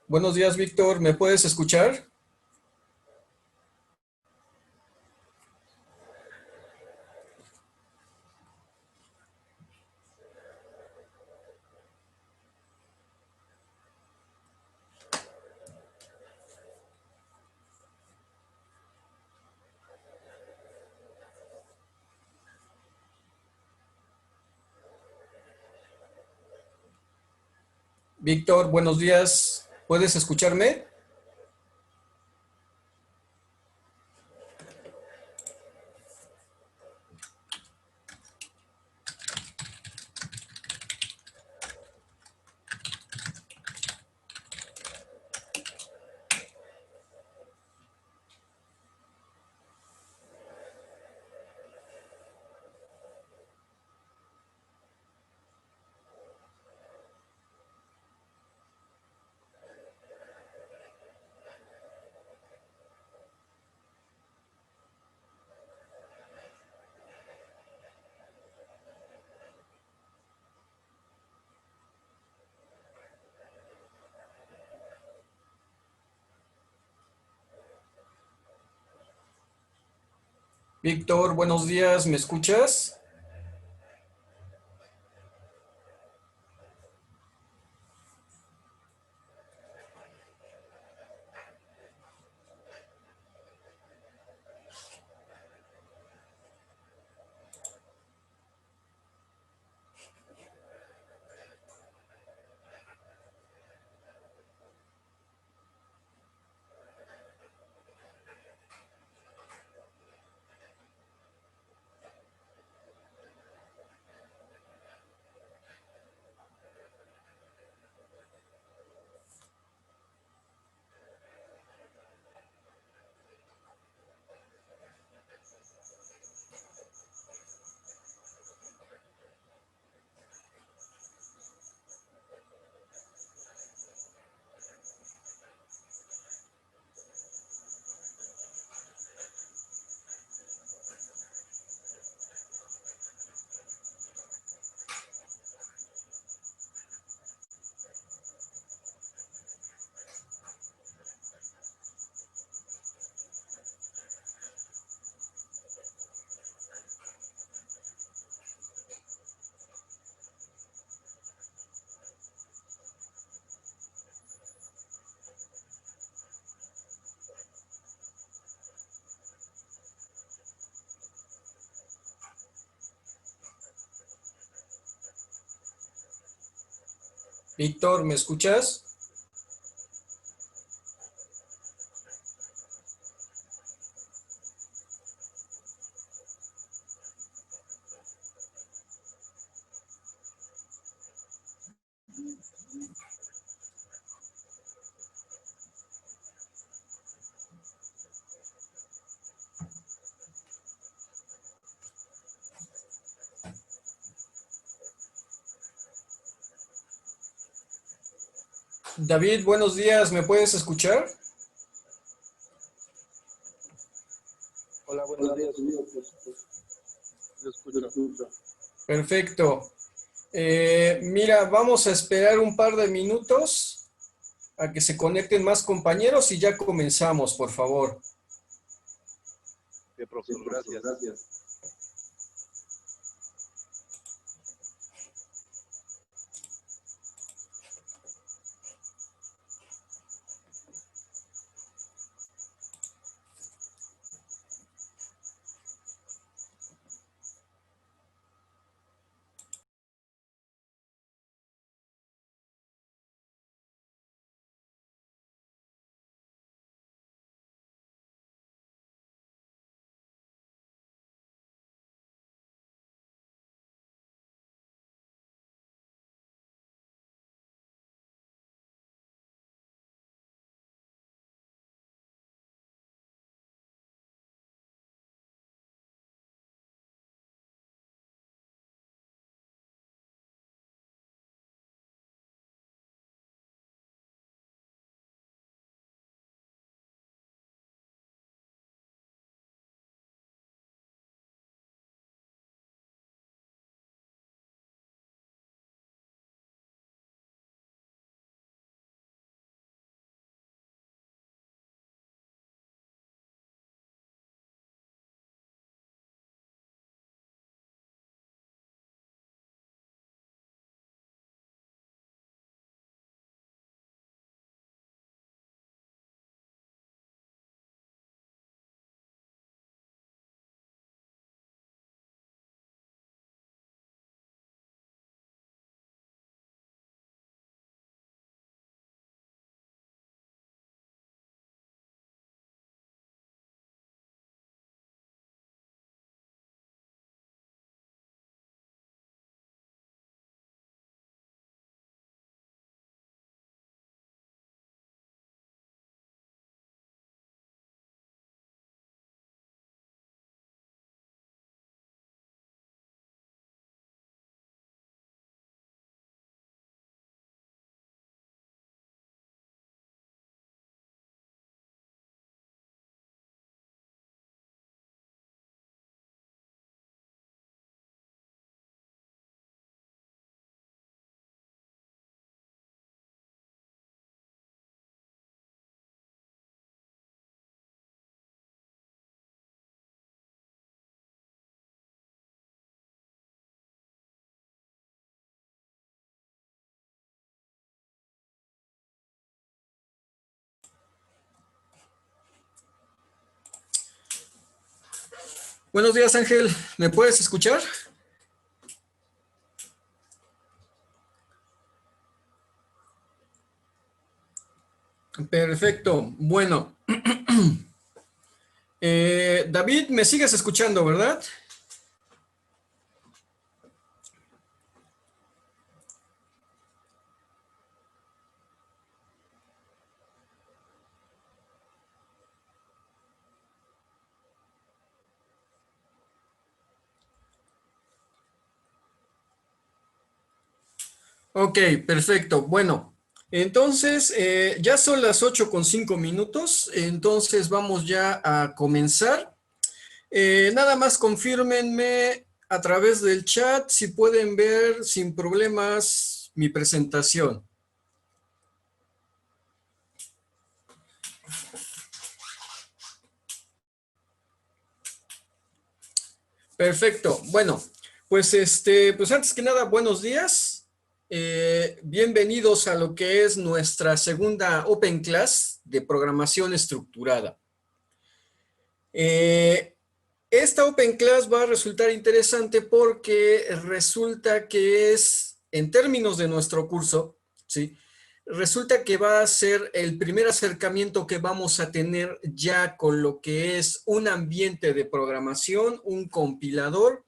Buenos días, Víctor. ¿Me puedes escuchar? Víctor, buenos días. ¿Puedes escucharme? Víctor, buenos días. ¿Me escuchas? Víctor, ¿me escuchas? David, buenos días. ¿Me puedes escuchar? Hola, buenos días. Lo escucho. Perfecto. Mira, vamos a esperar un par de minutos a que se conecten más compañeros y ya comenzamos, por favor. Bien, profesor, gracias. Buenos días, Ángel. ¿Me puedes escuchar? Perfecto. Bueno. David, me sigues escuchando, ¿verdad? Ok, perfecto. Bueno, entonces ya son las 8:05, entonces vamos ya a comenzar. Nada más confírmenme a través del chat si pueden ver sin problemas mi presentación. Perfecto. Bueno, pues antes que nada, buenos días. Bienvenidos a lo que es nuestra segunda Open Class de programación estructurada. Esta Open Class va a resultar interesante porque resulta que es, en términos de nuestro curso, ¿sí? Resulta que va a ser el primer acercamiento que vamos a tener ya con lo que es un ambiente de programación, un compilador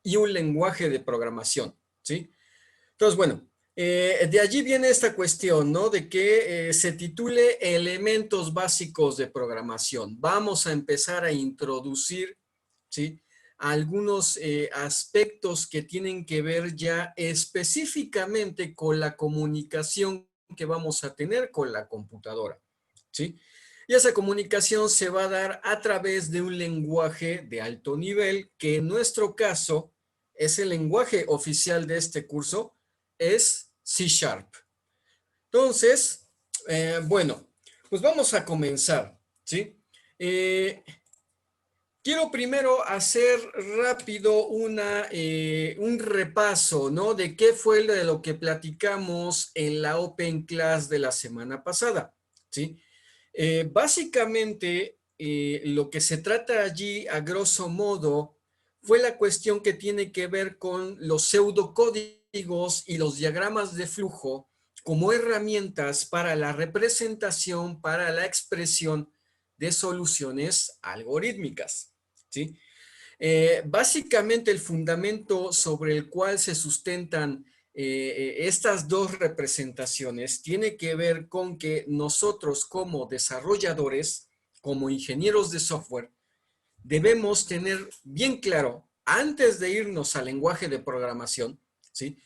y un lenguaje de programación, ¿sí? Entonces, bueno, de allí viene esta cuestión, ¿no? De que se titule Elementos básicos de programación. Vamos a empezar a introducir, ¿sí? Algunos aspectos que tienen que ver ya específicamente con la comunicación que vamos a tener con la computadora, ¿sí? Y esa comunicación se va a dar a través de un lenguaje de alto nivel, que en nuestro caso es el lenguaje oficial de este curso, es C Sharp. Entonces, bueno, pues vamos a comenzar, ¿sí? Quiero primero hacer rápido un repaso, ¿no? De qué fue de lo que platicamos en la Open Class de la semana pasada, ¿sí? Básicamente, lo que se trata allí, a grosso modo, fue la cuestión que tiene que ver con los pseudocódigos y los diagramas de flujo como herramientas para la representación, para la expresión de soluciones algorítmicas, ¿sí? Básicamente el fundamento sobre el cual se sustentan estas dos representaciones tiene que ver con que nosotros como desarrolladores, como ingenieros de software, debemos tener bien claro, antes de irnos al lenguaje de programación, ¿sí?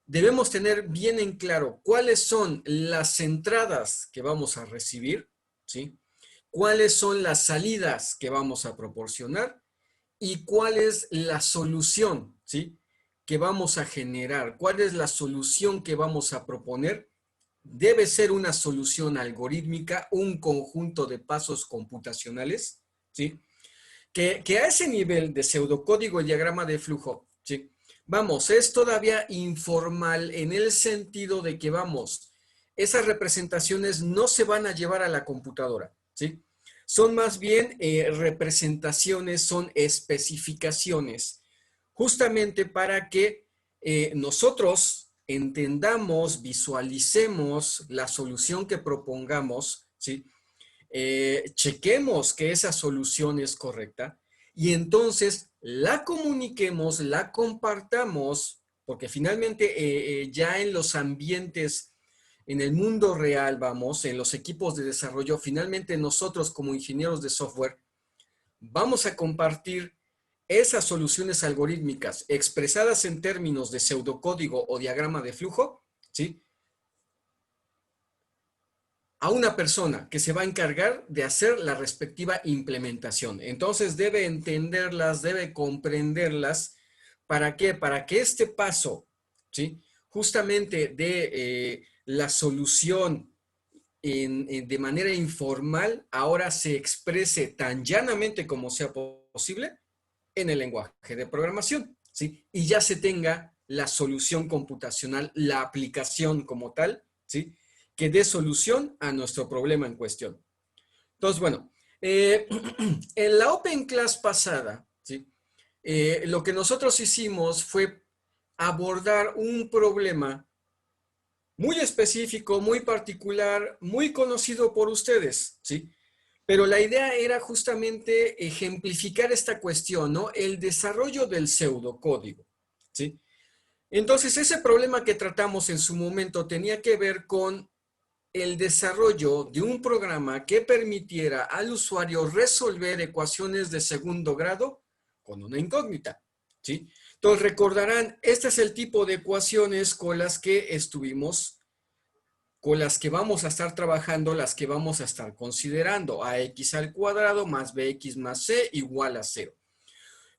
Debemos tener bien en claro cuáles son las entradas que vamos a recibir, ¿sí? Cuáles son las salidas que vamos a proporcionar y cuál es la solución, ¿sí? Que vamos a generar, cuál es la solución que vamos a proponer. Debe ser una solución algorítmica, un conjunto de pasos computacionales, ¿sí? Que a ese nivel de pseudocódigo y diagrama de flujo, ¿sí? Vamos, es todavía informal en el sentido de que, vamos, esas representaciones no se van a llevar a la computadora, ¿sí? Son más bien representaciones, son especificaciones, justamente para que nosotros entendamos, visualicemos la solución que propongamos, ¿sí? Chequemos que esa solución es correcta y entonces la comuniquemos, la compartamos, porque finalmente ya en los ambientes, en el mundo real, vamos, en los equipos de desarrollo, finalmente nosotros como ingenieros de software vamos a compartir esas soluciones algorítmicas expresadas en términos de pseudocódigo o diagrama de flujo, ¿sí? A una persona que se va a encargar de hacer la respectiva implementación. Entonces debe entenderlas, debe comprenderlas. ¿Para qué? Para que este paso, ¿sí? Justamente de la solución de manera informal, ahora se exprese tan llanamente como sea posible en el lenguaje de programación, ¿sí? Y ya se tenga la solución computacional, la aplicación como tal, ¿sí? Que dé solución a nuestro problema en cuestión. Entonces, bueno, en la Open Class pasada, ¿sí? lo que nosotros hicimos fue abordar un problema muy específico, muy particular, muy conocido por ustedes, ¿sí? Pero la idea era justamente ejemplificar esta cuestión, ¿no? El desarrollo del pseudocódigo, ¿sí? Entonces, ese problema que tratamos en su momento tenía que ver con el desarrollo de un programa que permitiera al usuario resolver ecuaciones de segundo grado con una incógnita, ¿sí? Entonces, recordarán, este es el tipo de ecuaciones con las que vamos a estar trabajando, las que vamos a estar considerando. Ax al cuadrado más bx más c igual a 0.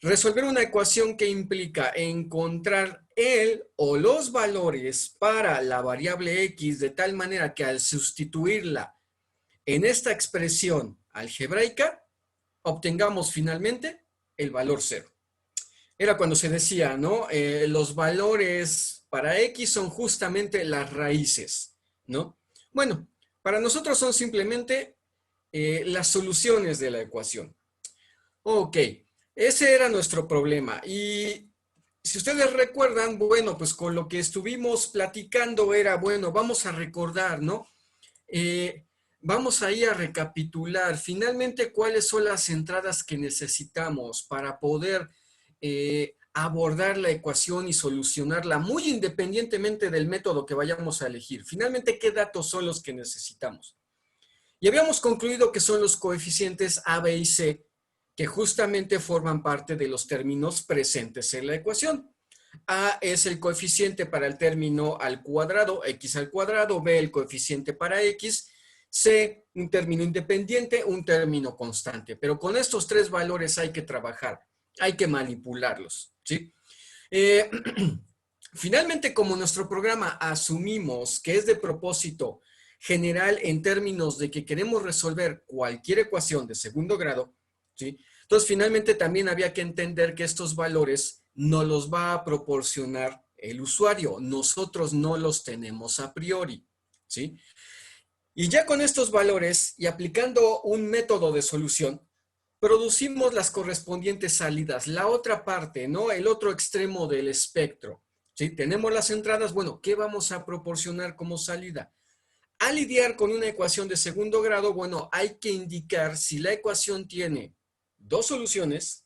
Resolver una ecuación que implica encontrar el o los valores para la variable x de tal manera que al sustituirla en esta expresión algebraica, obtengamos finalmente el valor 0. Era cuando se decía, ¿no? Los valores para x son justamente las raíces, ¿no? Bueno, para nosotros son simplemente las soluciones de la ecuación. Ok, ese era nuestro problema. Y si ustedes recuerdan, bueno, pues con lo que estuvimos platicando era, bueno, vamos a recordar, ¿no? Vamos ahí a recapitular finalmente cuáles son las entradas que necesitamos para poder abordar la ecuación y solucionarla muy independientemente del método que vayamos a elegir. Finalmente, ¿qué datos son los que necesitamos? Y habíamos concluido que son los coeficientes A, B y C, que justamente forman parte de los términos presentes en la ecuación. A es el coeficiente para el término al cuadrado, x al cuadrado, B el coeficiente para x, C un término independiente, un término constante. Pero con estos tres valores hay que trabajar, hay que manipularlos, ¿sí? Eh, Finalmente, como nuestro programa asumimos que es de propósito general en términos de que queremos resolver cualquier ecuación de segundo grado, ¿sí? Entonces, finalmente también había que entender que estos valores no los va a proporcionar el usuario. Nosotros no los tenemos a priori, ¿sí? Y ya con estos valores y aplicando un método de solución, producimos las correspondientes salidas, la otra parte, ¿no? El otro extremo del espectro, ¿sí? Tenemos las entradas, bueno, ¿qué vamos a proporcionar como salida? Al lidiar con una ecuación de segundo grado, bueno, hay que indicar si la ecuación tiene dos soluciones,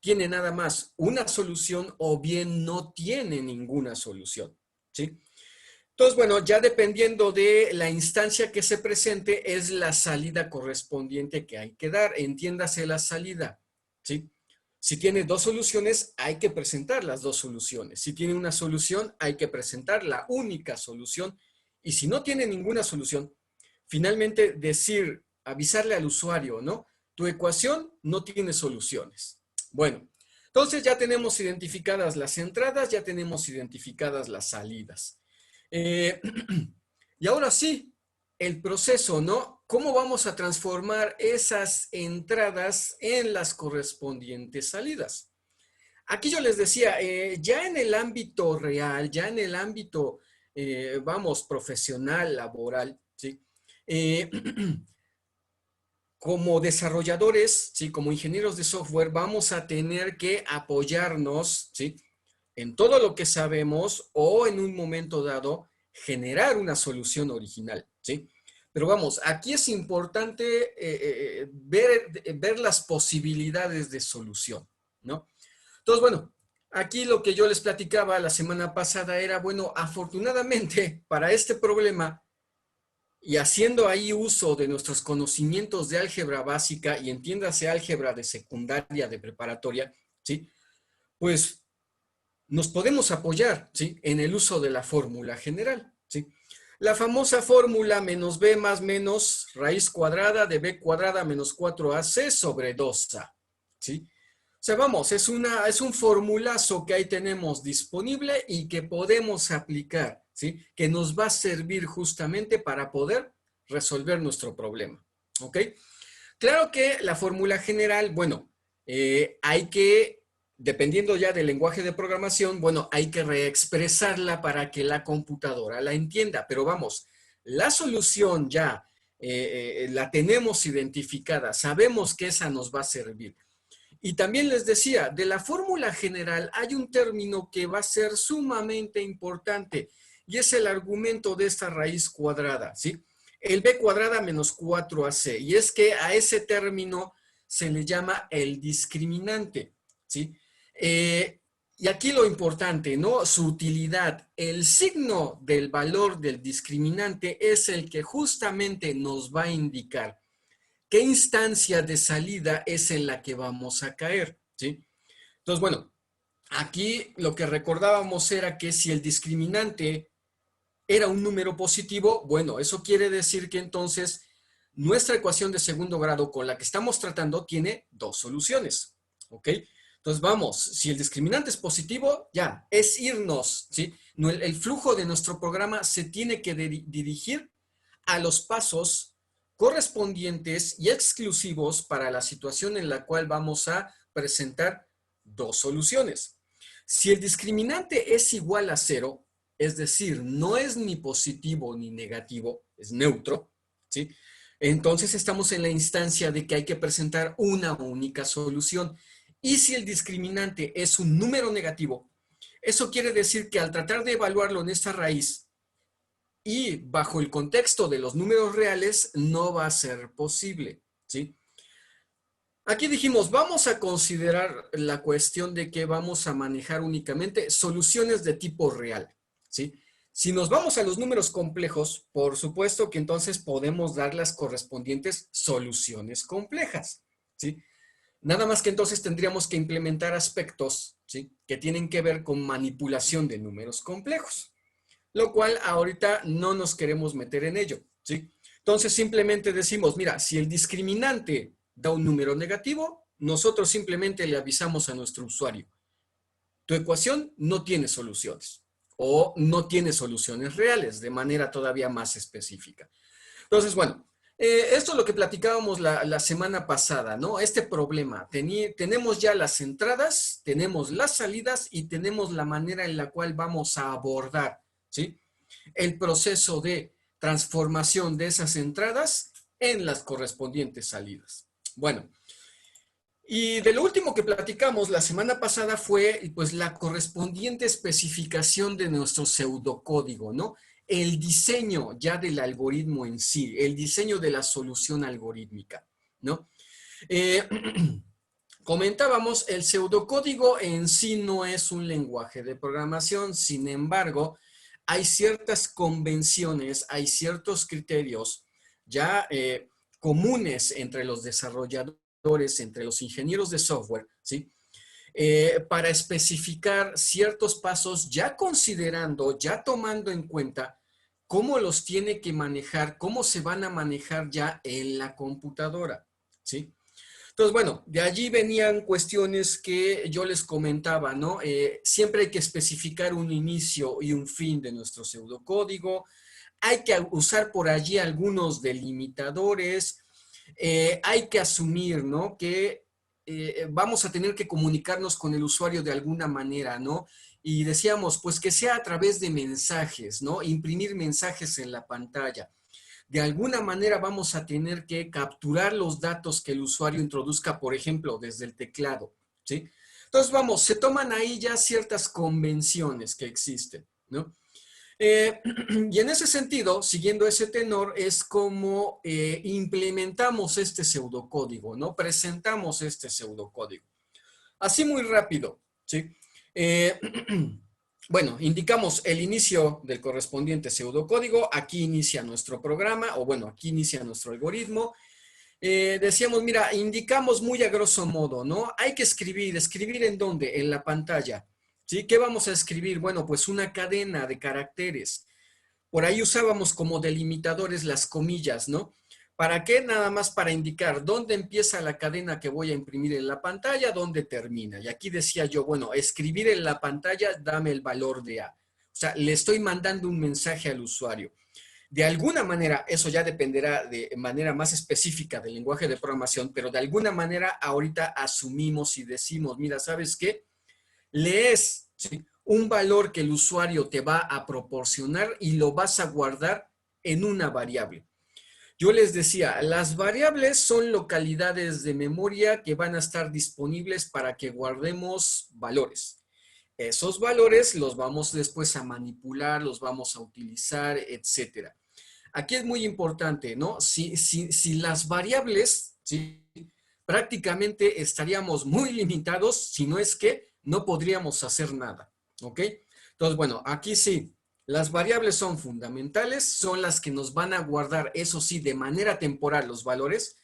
tiene nada más una solución o bien no tiene ninguna solución, ¿sí? Entonces, bueno, ya dependiendo de la instancia que se presente, es la salida correspondiente que hay que dar. Entiéndase la salida, ¿sí? Si tiene dos soluciones, hay que presentar las dos soluciones. Si tiene una solución, hay que presentar la única solución. Y si no tiene ninguna solución, finalmente decir, avisarle al usuario, ¿no? Tu ecuación no tiene soluciones. Bueno, entonces ya tenemos identificadas las entradas, ya tenemos identificadas las salidas. Eh, y ahora sí, el proceso, ¿no? ¿Cómo vamos a transformar esas entradas en las correspondientes salidas? Aquí yo les decía, ya en el ámbito real, ya en el ámbito, vamos, profesional, laboral, ¿sí? Eh, como desarrolladores, ¿sí? Como ingenieros de software, vamos a tener que apoyarnos, ¿sí? En todo lo que sabemos o en un momento dado generar una solución original, ¿sí? Pero vamos, aquí es importante ver las posibilidades de solución, ¿no? Entonces, bueno, aquí lo que yo les platicaba la semana pasada era, bueno, afortunadamente para este problema y haciendo ahí uso de nuestros conocimientos de álgebra básica y entiéndase álgebra de secundaria, de preparatoria, ¿sí? Pues nos podemos apoyar, ¿sí? En el uso de la fórmula general, ¿sí? La famosa fórmula menos b más menos raíz cuadrada de b cuadrada menos 4ac sobre 2a, ¿sí? O sea, vamos, es un formulazo que ahí tenemos disponible y que podemos aplicar, ¿sí? Que nos va a servir justamente para poder resolver nuestro problema, ¿ok? Claro que la fórmula general, bueno, hay que, dependiendo ya del lenguaje de programación, bueno, hay que reexpresarla para que la computadora la entienda. Pero vamos, la solución ya la tenemos identificada, sabemos que esa nos va a servir. Y también les decía, de la fórmula general hay un término que va a ser sumamente importante y es el argumento de esta raíz cuadrada, ¿sí? El b cuadrada menos 4ac. Y es que a ese término se le llama el discriminante, ¿sí? Y aquí lo importante, ¿no? Su utilidad. El signo del valor del discriminante es el que justamente nos va a indicar qué instancia de salida es en la que vamos a caer, ¿sí? Entonces, bueno, aquí lo que recordábamos era que si el discriminante era un número positivo, bueno, eso quiere decir que entonces nuestra ecuación de segundo grado con la que estamos tratando tiene dos soluciones, ¿ok? Entonces vamos, si el discriminante es positivo, ya, es irnos, ¿sí? El flujo de nuestro programa se tiene que dirigir a los pasos correspondientes y exclusivos para la situación en la cual vamos a presentar dos soluciones. Si el discriminante es igual a 0, es decir, no es ni positivo ni negativo, es neutro, ¿sí? Entonces estamos en la instancia de que hay que presentar una única solución. Y si el discriminante es un número negativo, eso quiere decir que al tratar de evaluarlo en esta raíz y bajo el contexto de los números reales, no va a ser posible, ¿sí? Aquí dijimos, vamos a considerar la cuestión de que vamos a manejar únicamente soluciones de tipo real, ¿sí? Si nos vamos a los números complejos, por supuesto que entonces podemos dar las correspondientes soluciones complejas, ¿sí? Nada más que entonces tendríamos que implementar aspectos, ¿sí?, que tienen que ver con manipulación de números complejos, lo cual ahorita no nos queremos meter en ello, ¿sí? Entonces simplemente decimos, mira, si el discriminante da un número negativo, nosotros simplemente le avisamos a nuestro usuario, tu ecuación no tiene soluciones o no tiene soluciones reales, de manera todavía más específica. Entonces, bueno, esto es lo que platicábamos la semana pasada, ¿no? Este problema, tenemos ya las entradas, tenemos las salidas y tenemos la manera en la cual vamos a abordar, ¿sí?, el proceso de transformación de esas entradas en las correspondientes salidas. Bueno, y de lo último que platicamos la semana pasada fue pues la correspondiente especificación de nuestro pseudocódigo, ¿no? El diseño ya del algoritmo en sí, el diseño de la solución algorítmica, ¿no? Eh, Comentábamos, el pseudocódigo en sí no es un lenguaje de programación, sin embargo, hay ciertas convenciones, hay ciertos criterios ya comunes entre los desarrolladores, entre los ingenieros de software, ¿sí?, para especificar ciertos pasos ya considerando, ya tomando en cuenta cómo los tiene que manejar, cómo se van a manejar ya en la computadora, ¿sí? Entonces, bueno, de allí venían cuestiones que yo les comentaba, ¿no? Siempre hay que especificar un inicio y un fin de nuestro pseudocódigo. Hay que usar por allí algunos delimitadores. Hay que asumir, ¿no?, que vamos a tener que comunicarnos con el usuario de alguna manera, ¿no? Y decíamos, pues que sea a través de mensajes, ¿no? Imprimir mensajes en la pantalla. De alguna manera vamos a tener que capturar los datos que el usuario introduzca, por ejemplo, desde el teclado, ¿sí? Entonces, vamos, se toman ahí ya ciertas convenciones que existen, ¿no? Y en ese sentido, siguiendo ese tenor, es como implementamos este pseudocódigo, ¿no? Presentamos este pseudocódigo. Así muy rápido, ¿sí? Eh, Bueno, indicamos el inicio del correspondiente pseudocódigo, aquí inicia nuestro programa, o bueno, aquí inicia nuestro algoritmo. Decíamos, mira, indicamos muy a grosso modo, ¿no? Hay que ¿escribir en dónde? En la pantalla, ¿sí? ¿Qué vamos a escribir? Bueno, pues una cadena de caracteres. Por ahí usábamos como delimitadores las comillas, ¿no? ¿Para qué? Nada más para indicar dónde empieza la cadena que voy a imprimir en la pantalla, dónde termina. Y aquí decía yo, bueno, escribir en la pantalla, dame el valor de A. O sea, le estoy mandando un mensaje al usuario. De alguna manera, eso ya dependerá de manera más específica del lenguaje de programación, pero de alguna manera ahorita asumimos y decimos, mira, ¿sabes qué? Lees, ¿sí?, un valor que el usuario te va a proporcionar y lo vas a guardar en una variable. Yo les decía, las variables son localidades de memoria que van a estar disponibles para que guardemos valores. Esos valores los vamos después a manipular, los vamos a utilizar, etcétera. Aquí es muy importante, ¿no? Si las variables, ¿sí? Prácticamente estaríamos muy limitados, si no es que no podríamos hacer nada, ¿ok? Entonces, bueno, aquí sí, las variables son fundamentales, son las que nos van a guardar, eso sí, de manera temporal los valores,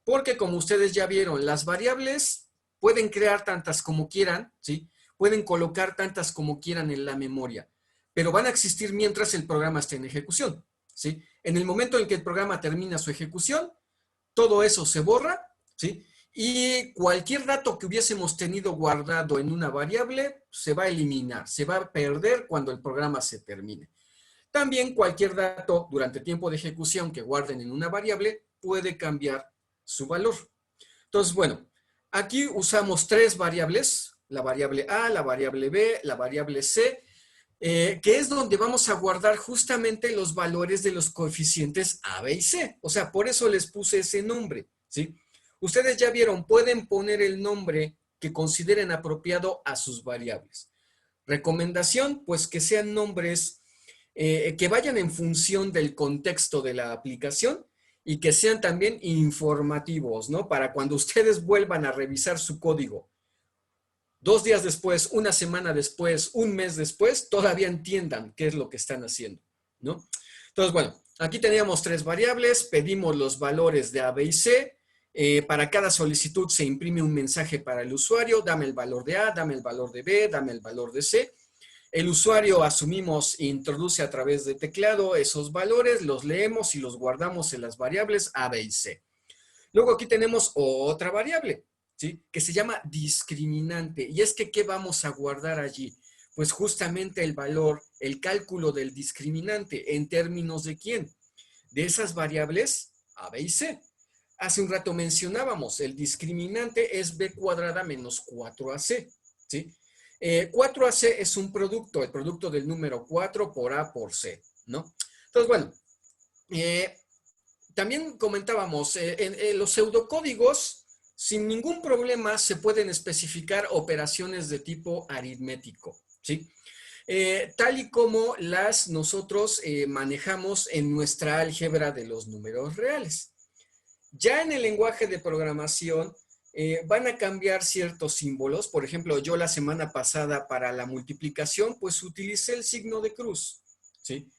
porque como ustedes ya vieron, las variables pueden crear tantas como quieran, ¿sí? Pueden colocar tantas como quieran en la memoria, pero van a existir mientras el programa esté en ejecución, ¿sí? En el momento en que el programa termina su ejecución, todo eso se borra, ¿sí? Y cualquier dato que hubiésemos tenido guardado en una variable se va a eliminar, se va a perder cuando el programa se termine. También cualquier dato durante tiempo de ejecución que guarden en una variable puede cambiar su valor. Entonces, bueno, aquí usamos tres variables, la variable A, la variable B, la variable C, que es donde vamos a guardar justamente los valores de los coeficientes A, B y C. O sea, por eso les puse ese nombre, ¿sí? Ustedes ya vieron, pueden poner el nombre que consideren apropiado a sus variables. Recomendación, pues que sean nombres que vayan en función del contexto de la aplicación y que sean también informativos, ¿no? Para cuando ustedes vuelvan a revisar su código 2 días después, una semana después, un mes después, todavía entiendan qué es lo que están haciendo, ¿no? Entonces, bueno, aquí teníamos tres variables, pedimos los valores de A, B y C. Para cada solicitud se imprime un mensaje para el usuario, dame el valor de A, dame el valor de B, dame el valor de C. El usuario, asumimos, introduce a través de teclado esos valores, los leemos y los guardamos en las variables A, B y C. Luego aquí tenemos otra variable, ¿sí? Que se llama discriminante. Y es que, ¿qué vamos a guardar allí? Pues justamente el valor, el cálculo del discriminante, ¿en términos de quién? De esas variables A, B y C. Hace un rato mencionábamos, el discriminante es B cuadrada menos 4AC, ¿sí? 4AC es un producto, el producto del número 4 por A por C, ¿no? Entonces, bueno, también comentábamos, en los pseudocódigos, sin ningún problema se pueden especificar operaciones de tipo aritmético, ¿sí? Tal y como las nosotros manejamos en nuestra álgebra de los números reales. Ya en el lenguaje de programación van a cambiar ciertos símbolos. Por ejemplo, yo la semana pasada para la multiplicación, pues utilicé el signo de cruz, ¿sí?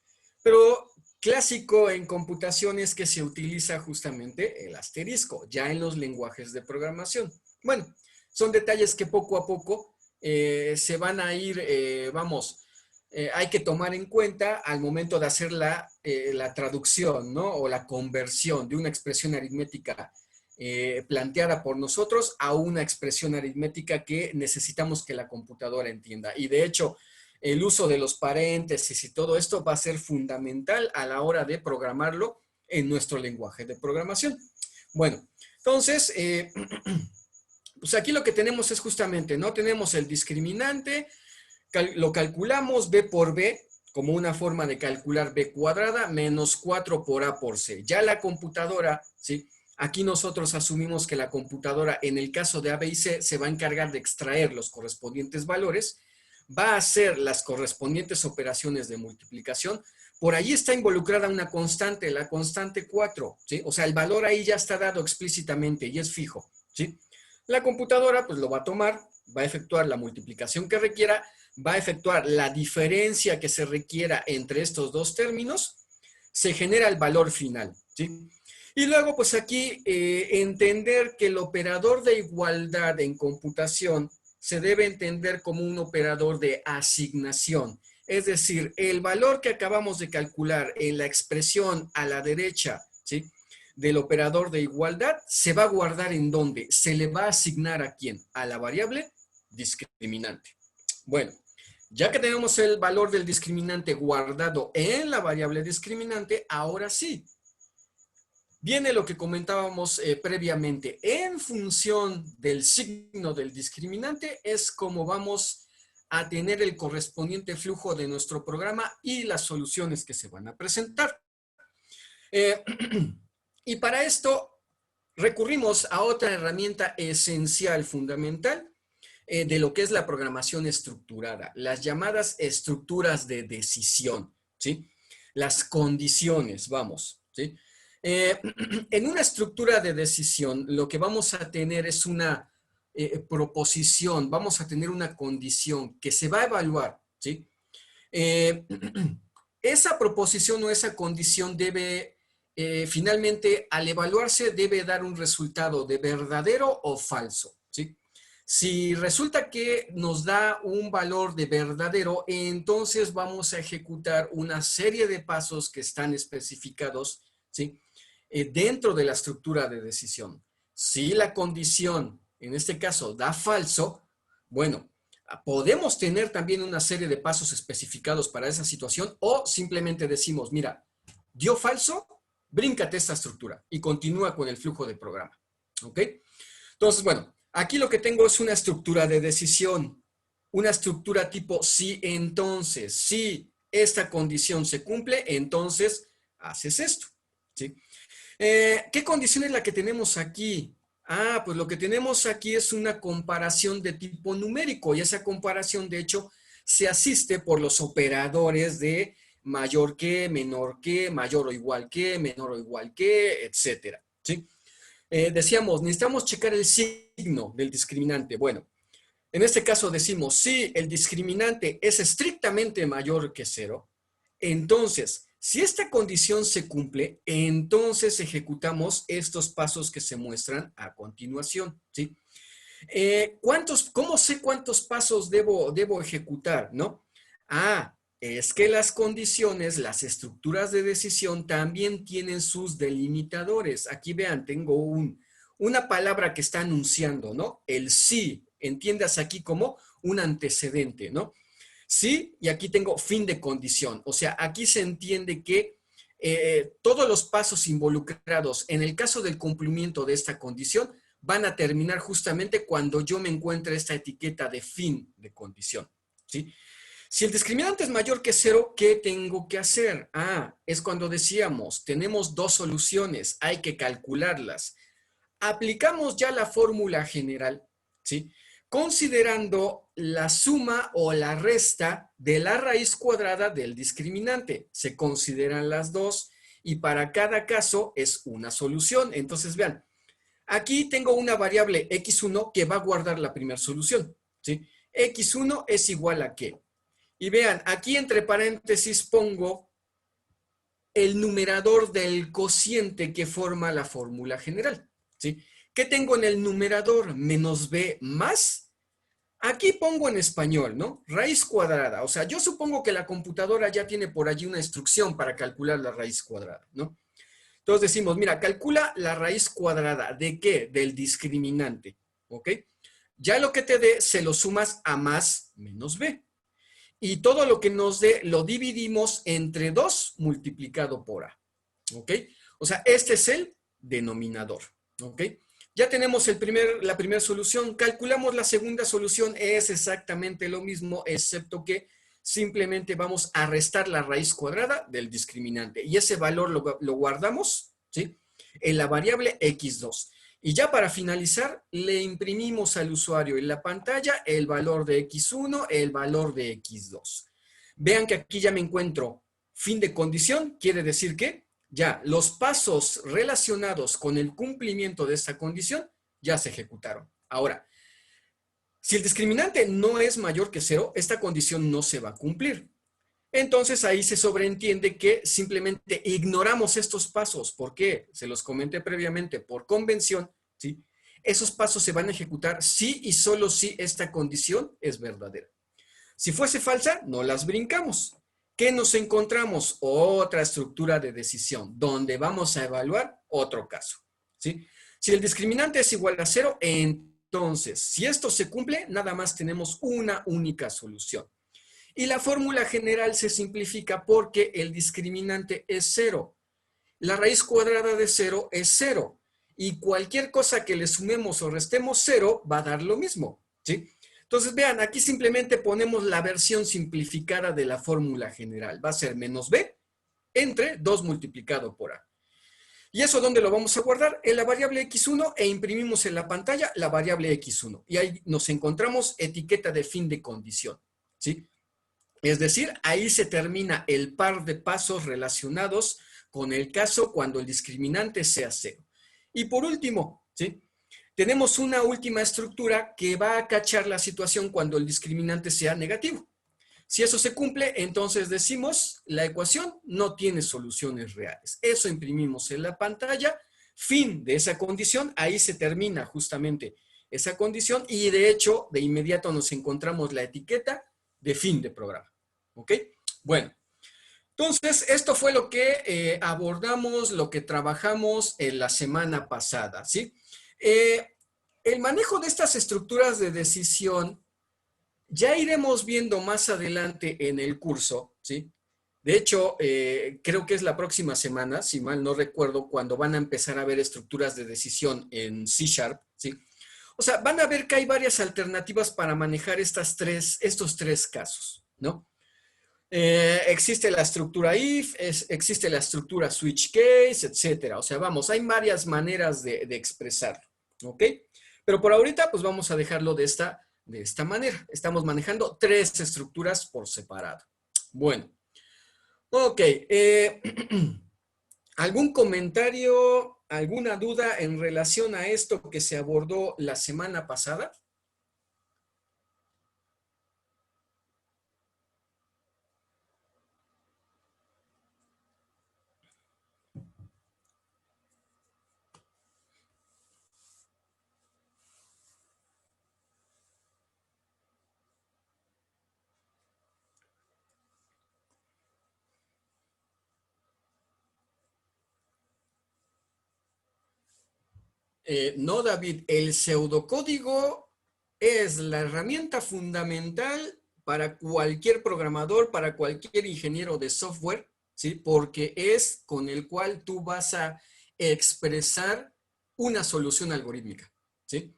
Pero clásico en computación es que se utiliza justamente el asterisco, ya en los lenguajes de programación. Bueno, son detalles que poco a poco se van a ir, hay que tomar en cuenta al momento de hacer la traducción, ¿no? O la conversión de una expresión aritmética planteada por nosotros a una expresión aritmética que necesitamos que la computadora entienda. Y de hecho, el uso de los paréntesis y todo esto va a ser fundamental a la hora de programarlo en nuestro lenguaje de programación. Bueno, entonces, pues aquí lo que tenemos es justamente, ¿no? Tenemos el discriminante, lo calculamos B por B, como una forma de calcular B cuadrada, menos 4 por A por C. Ya la computadora, ¿sí? Aquí nosotros asumimos que la computadora, en el caso de A, B y C, se va a encargar de extraer los correspondientes valores, va a hacer las correspondientes operaciones de multiplicación. Por ahí está involucrada una constante, la constante 4, ¿sí? O sea, el valor ahí ya está dado explícitamente y es fijo, ¿sí? La computadora pues lo va a tomar, va a efectuar la multiplicación que requiera, va a efectuar la diferencia que se requiera entre estos dos términos, se genera el valor final, ¿sí? Y luego, pues aquí, entender que el operador de igualdad en computación se debe entender como un operador de asignación. Es decir, el valor que acabamos de calcular en la expresión a la derecha, ¿sí? Del operador de igualdad, se va a guardar en dónde, se le va a asignar a quién, a la variable discriminante. Bueno, ya que tenemos el valor del discriminante guardado en la variable discriminante, ahora sí, viene lo que comentábamos previamente. En función del signo del discriminante es como vamos a tener el correspondiente flujo de nuestro programa y las soluciones que se van a presentar. Y para esto recurrimos a otra herramienta esencial, fundamental, de lo que es la programación estructurada, las llamadas estructuras de decisión, ¿sí? Las condiciones, vamos, ¿sí? En una estructura de decisión, lo que vamos a tener es una proposición, vamos a tener una condición que se va a evaluar, ¿sí? Eh, esa proposición o esa condición debe, finalmente, al evaluarse, debe dar un resultado de verdadero o falso, ¿sí? Si resulta que nos da un valor de verdadero, entonces vamos a ejecutar una serie de pasos que están especificados, ¿sí? Dentro de la estructura de decisión. Si la condición, en este caso, da falso, bueno, podemos tener también una serie de pasos especificados para esa situación o simplemente decimos, mira, dio falso, bríncate esta estructura y continúa con el flujo de programa. ¿Ok? Entonces, bueno, aquí lo que tengo es una estructura de decisión, una estructura tipo sí, entonces, si esta condición se cumple, entonces haces esto. ¿Sí? ¿Qué condición es la que tenemos aquí? Ah, pues lo que tenemos aquí es una comparación de tipo numérico y esa comparación, de hecho, se asiste por los operadores de mayor que, menor que, mayor o igual que, menor o igual que, etcétera. ¿Sí? Decíamos, necesitamos checar el signo del discriminante. Bueno, en este caso decimos, si el discriminante es estrictamente mayor que cero, entonces, si esta condición se cumple, entonces ejecutamos estos pasos que se muestran a continuación, ¿sí? ¿Cómo sé cuántos pasos debo ejecutar, no? Ah, es que las condiciones, las estructuras de decisión también tienen sus delimitadores. Aquí vean, tengo una palabra que está anunciando, ¿no? El sí, entiendas aquí como un antecedente, ¿no? Sí, y aquí tengo fin de condición. O sea, aquí se entiende que todos los pasos involucrados en el caso del cumplimiento de esta condición van a terminar justamente cuando yo me encuentre esta etiqueta de fin de condición. ¿Sí? Si el discriminante es mayor que cero, ¿qué tengo que hacer? Ah, es cuando decíamos, tenemos dos soluciones, hay que calcularlas. Aplicamos ya la fórmula general, ¿sí? Considerando la suma o la resta de la raíz cuadrada del discriminante. Se consideran las dos y para cada caso es una solución. Entonces, vean, aquí tengo una variable x1 que va a guardar la primera solución, ¿sí? X1 es igual a ¿qué? Y vean, aquí entre paréntesis pongo el numerador del cociente que forma la fórmula general, ¿sí? ¿Qué tengo en el numerador? Menos b más. Aquí pongo en español, ¿no? Raíz cuadrada. O sea, yo supongo que la computadora ya tiene por allí una instrucción para calcular la raíz cuadrada, ¿no? Entonces decimos, mira, calcula la raíz cuadrada. ¿De qué? Del discriminante, ¿ok? Ya lo que te dé, se lo sumas a más menos b. Y todo lo que nos dé lo dividimos entre 2 multiplicado por a. ¿Ok? O sea, este es el denominador. ¿Ok? Ya tenemos la primera solución. Calculamos la segunda solución. Es exactamente lo mismo, excepto que simplemente vamos a restar la raíz cuadrada del discriminante. Y ese valor lo guardamos, ¿sí? En la variable x2. Y ya para finalizar, le imprimimos al usuario en la pantalla el valor de x1, el valor de x2. Vean que aquí ya me encuentro fin de condición, quiere decir que ya los pasos relacionados con el cumplimiento de esta condición ya se ejecutaron. Ahora, si el discriminante no es mayor que cero, esta condición no se va a cumplir. Entonces ahí se sobreentiende que simplemente ignoramos estos pasos. ¿Por qué? Se los comenté previamente, por convención, ¿sí? Esos pasos se van a ejecutar si y solo si esta condición es verdadera. Si fuese falsa, no las brincamos. ¿Qué nos encontramos? Otra estructura de decisión, donde vamos a evaluar otro caso, ¿sí? Si el discriminante es igual a cero, entonces, si esto se cumple, nada más tenemos una única solución. Y la fórmula general se simplifica porque el discriminante es cero. La raíz cuadrada de cero es cero. Y cualquier cosa que le sumemos o restemos cero va a dar lo mismo, ¿sí? Entonces, vean, aquí simplemente ponemos la versión simplificada de la fórmula general. Va a ser menos b entre 2 multiplicado por a. ¿Y eso dónde lo vamos a guardar? En la variable x1 e imprimimos en la pantalla la variable x1. Y ahí nos encontramos etiqueta de fin de condición, ¿sí? Es decir, ahí se termina el par de pasos relacionados con el caso cuando el discriminante sea 0. Y por último, ¿sí? Tenemos una última estructura que va a cachar la situación cuando el discriminante sea negativo. Si eso se cumple, entonces decimos, la ecuación no tiene soluciones reales. Eso imprimimos en la pantalla, fin de esa condición, ahí se termina justamente esa condición y de hecho, de inmediato nos encontramos la etiqueta de fin de programa. ¿Ok? Bueno, entonces esto fue lo que abordamos, lo que trabajamos en la semana pasada, ¿sí? El manejo de estas estructuras de decisión ya iremos viendo más adelante en el curso, ¿sí? De hecho, creo que es la próxima semana, si mal no recuerdo, cuando van a empezar a ver estructuras de decisión en C#, ¿sí? O sea, van a ver que hay varias alternativas para manejar estos tres casos, ¿no? Existe la estructura if, existe la estructura switch case, etcétera. O sea, vamos, hay varias maneras de expresarlo, ¿ok? Pero por ahorita, pues vamos a dejarlo de esta manera. Estamos manejando tres estructuras por separado. Bueno, ok. ¿Algún comentario, alguna duda en relación a esto que se abordó la semana pasada? No, David, el pseudocódigo es la herramienta fundamental para cualquier programador, para cualquier ingeniero de software, ¿sí? Porque es con el cual tú vas a expresar una solución algorítmica, ¿sí?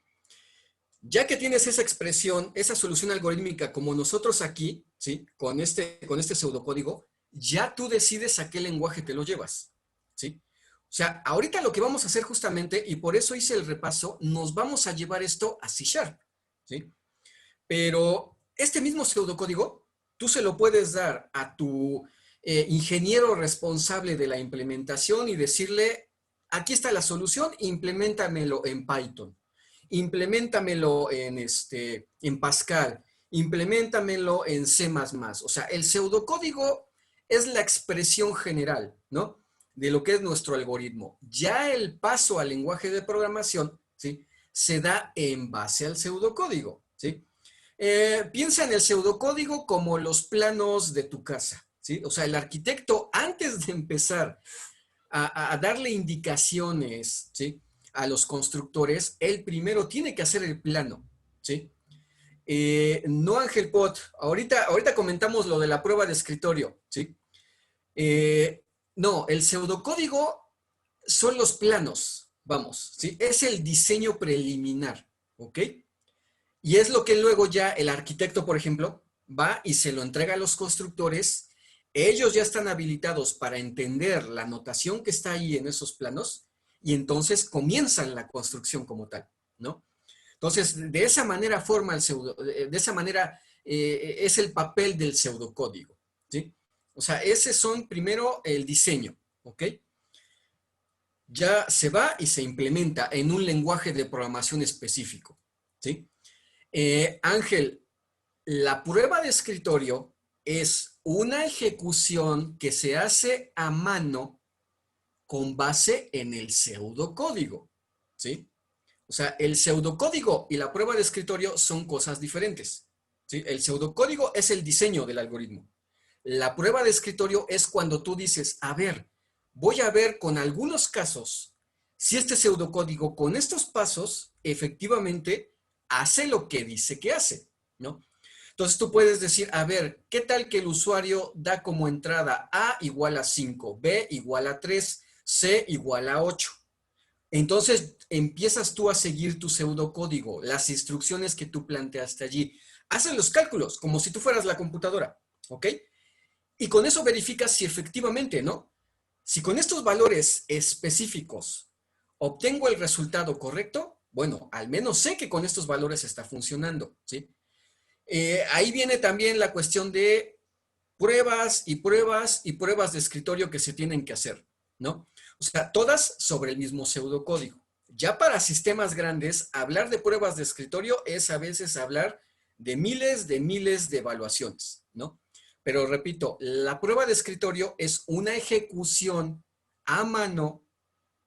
Ya que tienes esa expresión, esa solución algorítmica como nosotros aquí, ¿sí? Con este pseudocódigo, ya tú decides a qué lenguaje te lo llevas, ¿sí? O sea, ahorita lo que vamos a hacer justamente, y por eso hice el repaso, nos vamos a llevar esto a C#, ¿sí? Pero este mismo pseudocódigo, tú se lo puedes dar a tu ingeniero responsable de la implementación y decirle, aquí está la solución, implementamelo en Python, implementamelo en Pascal, implementamelo en C++. O sea, el pseudocódigo es la expresión general, ¿no? De lo que es nuestro algoritmo. Ya el paso al lenguaje de programación, ¿sí? Se da en base al pseudocódigo, ¿sí? Piensa en el pseudocódigo como los planos de tu casa, ¿sí? O sea, el arquitecto, antes de empezar a darle indicaciones, ¿sí? A los constructores, él primero tiene que hacer el plano, ¿sí? No, Ángel Pot, ahorita comentamos lo de la prueba de escritorio, ¿sí? No, el pseudocódigo son los planos, vamos, ¿sí? Es el diseño preliminar, ¿ok? Y es lo que luego ya el arquitecto, por ejemplo, va y se lo entrega a los constructores. Ellos ya están habilitados para entender la notación que está ahí en esos planos y entonces comienzan la construcción como tal, ¿no? Entonces, de esa manera forma de esa manera es el papel del pseudocódigo, ¿sí? O sea, ese son primero el diseño, ¿ok? Ya se va y se implementa en un lenguaje de programación específico, ¿sí? Ángel, la prueba de escritorio es una ejecución que se hace a mano con base en el pseudocódigo, ¿sí? O sea, el pseudocódigo y la prueba de escritorio son cosas diferentes, ¿sí? El pseudocódigo es el diseño del algoritmo. La prueba de escritorio es cuando tú dices, a ver, voy a ver con algunos casos si este pseudocódigo con estos pasos efectivamente hace lo que dice que hace, ¿no? Entonces tú puedes decir, a ver, ¿qué tal que el usuario da como entrada A igual a 5, B igual a 3, C igual a 8? Entonces empiezas tú a seguir tu pseudocódigo, las instrucciones que tú planteaste allí. Haces los cálculos como si tú fueras la computadora, ¿ok? Y con eso verificas si efectivamente, ¿no? Si con estos valores específicos obtengo el resultado correcto, bueno, al menos sé que con estos valores está funcionando, ¿sí? Ahí viene también la cuestión de pruebas y pruebas y pruebas de escritorio que se tienen que hacer, ¿no? O sea, todas sobre el mismo pseudocódigo. Ya para sistemas grandes, hablar de pruebas de escritorio es a veces hablar de miles de evaluaciones, ¿no? Pero repito, la prueba de escritorio es una ejecución a mano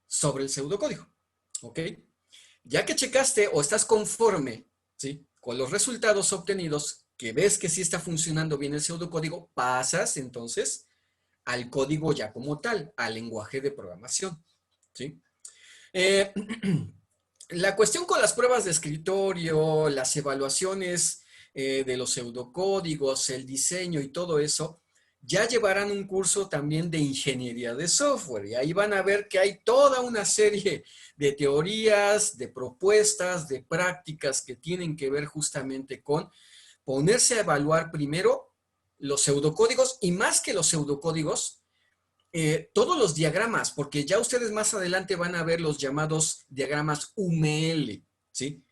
sobre el pseudocódigo, ¿ok? Ya que checaste o estás conforme, ¿sí?, con los resultados obtenidos, que ves que sí está funcionando bien el pseudocódigo, pasas entonces al código ya como tal, al lenguaje de programación, ¿sí? Eh, la cuestión con las pruebas de escritorio, las evaluaciones de los pseudocódigos, el diseño y todo eso, ya llevarán un curso también de ingeniería de software y ahí van a ver que hay toda una serie de teorías, de propuestas, de prácticas que tienen que ver justamente con ponerse a evaluar primero los pseudocódigos y más que los pseudocódigos, todos los diagramas, porque ya ustedes más adelante van a ver los llamados diagramas UML, ¿sí?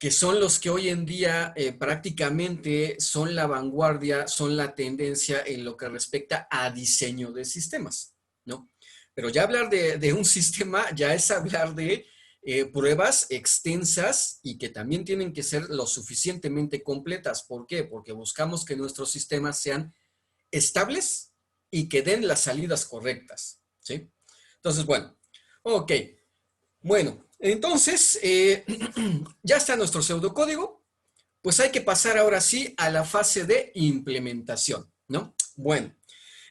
Que son los que hoy en día prácticamente son la vanguardia, son la tendencia en lo que respecta a diseño de sistemas, ¿no? Pero ya hablar de un sistema ya es hablar de pruebas extensas y que también tienen que ser lo suficientemente completas. ¿Por qué? Porque buscamos que nuestros sistemas sean estables y que den las salidas correctas, ¿sí? Entonces, bueno, ok. Bueno, entonces, ya está nuestro pseudocódigo, pues hay que pasar ahora sí a la fase de implementación, ¿no? Bueno,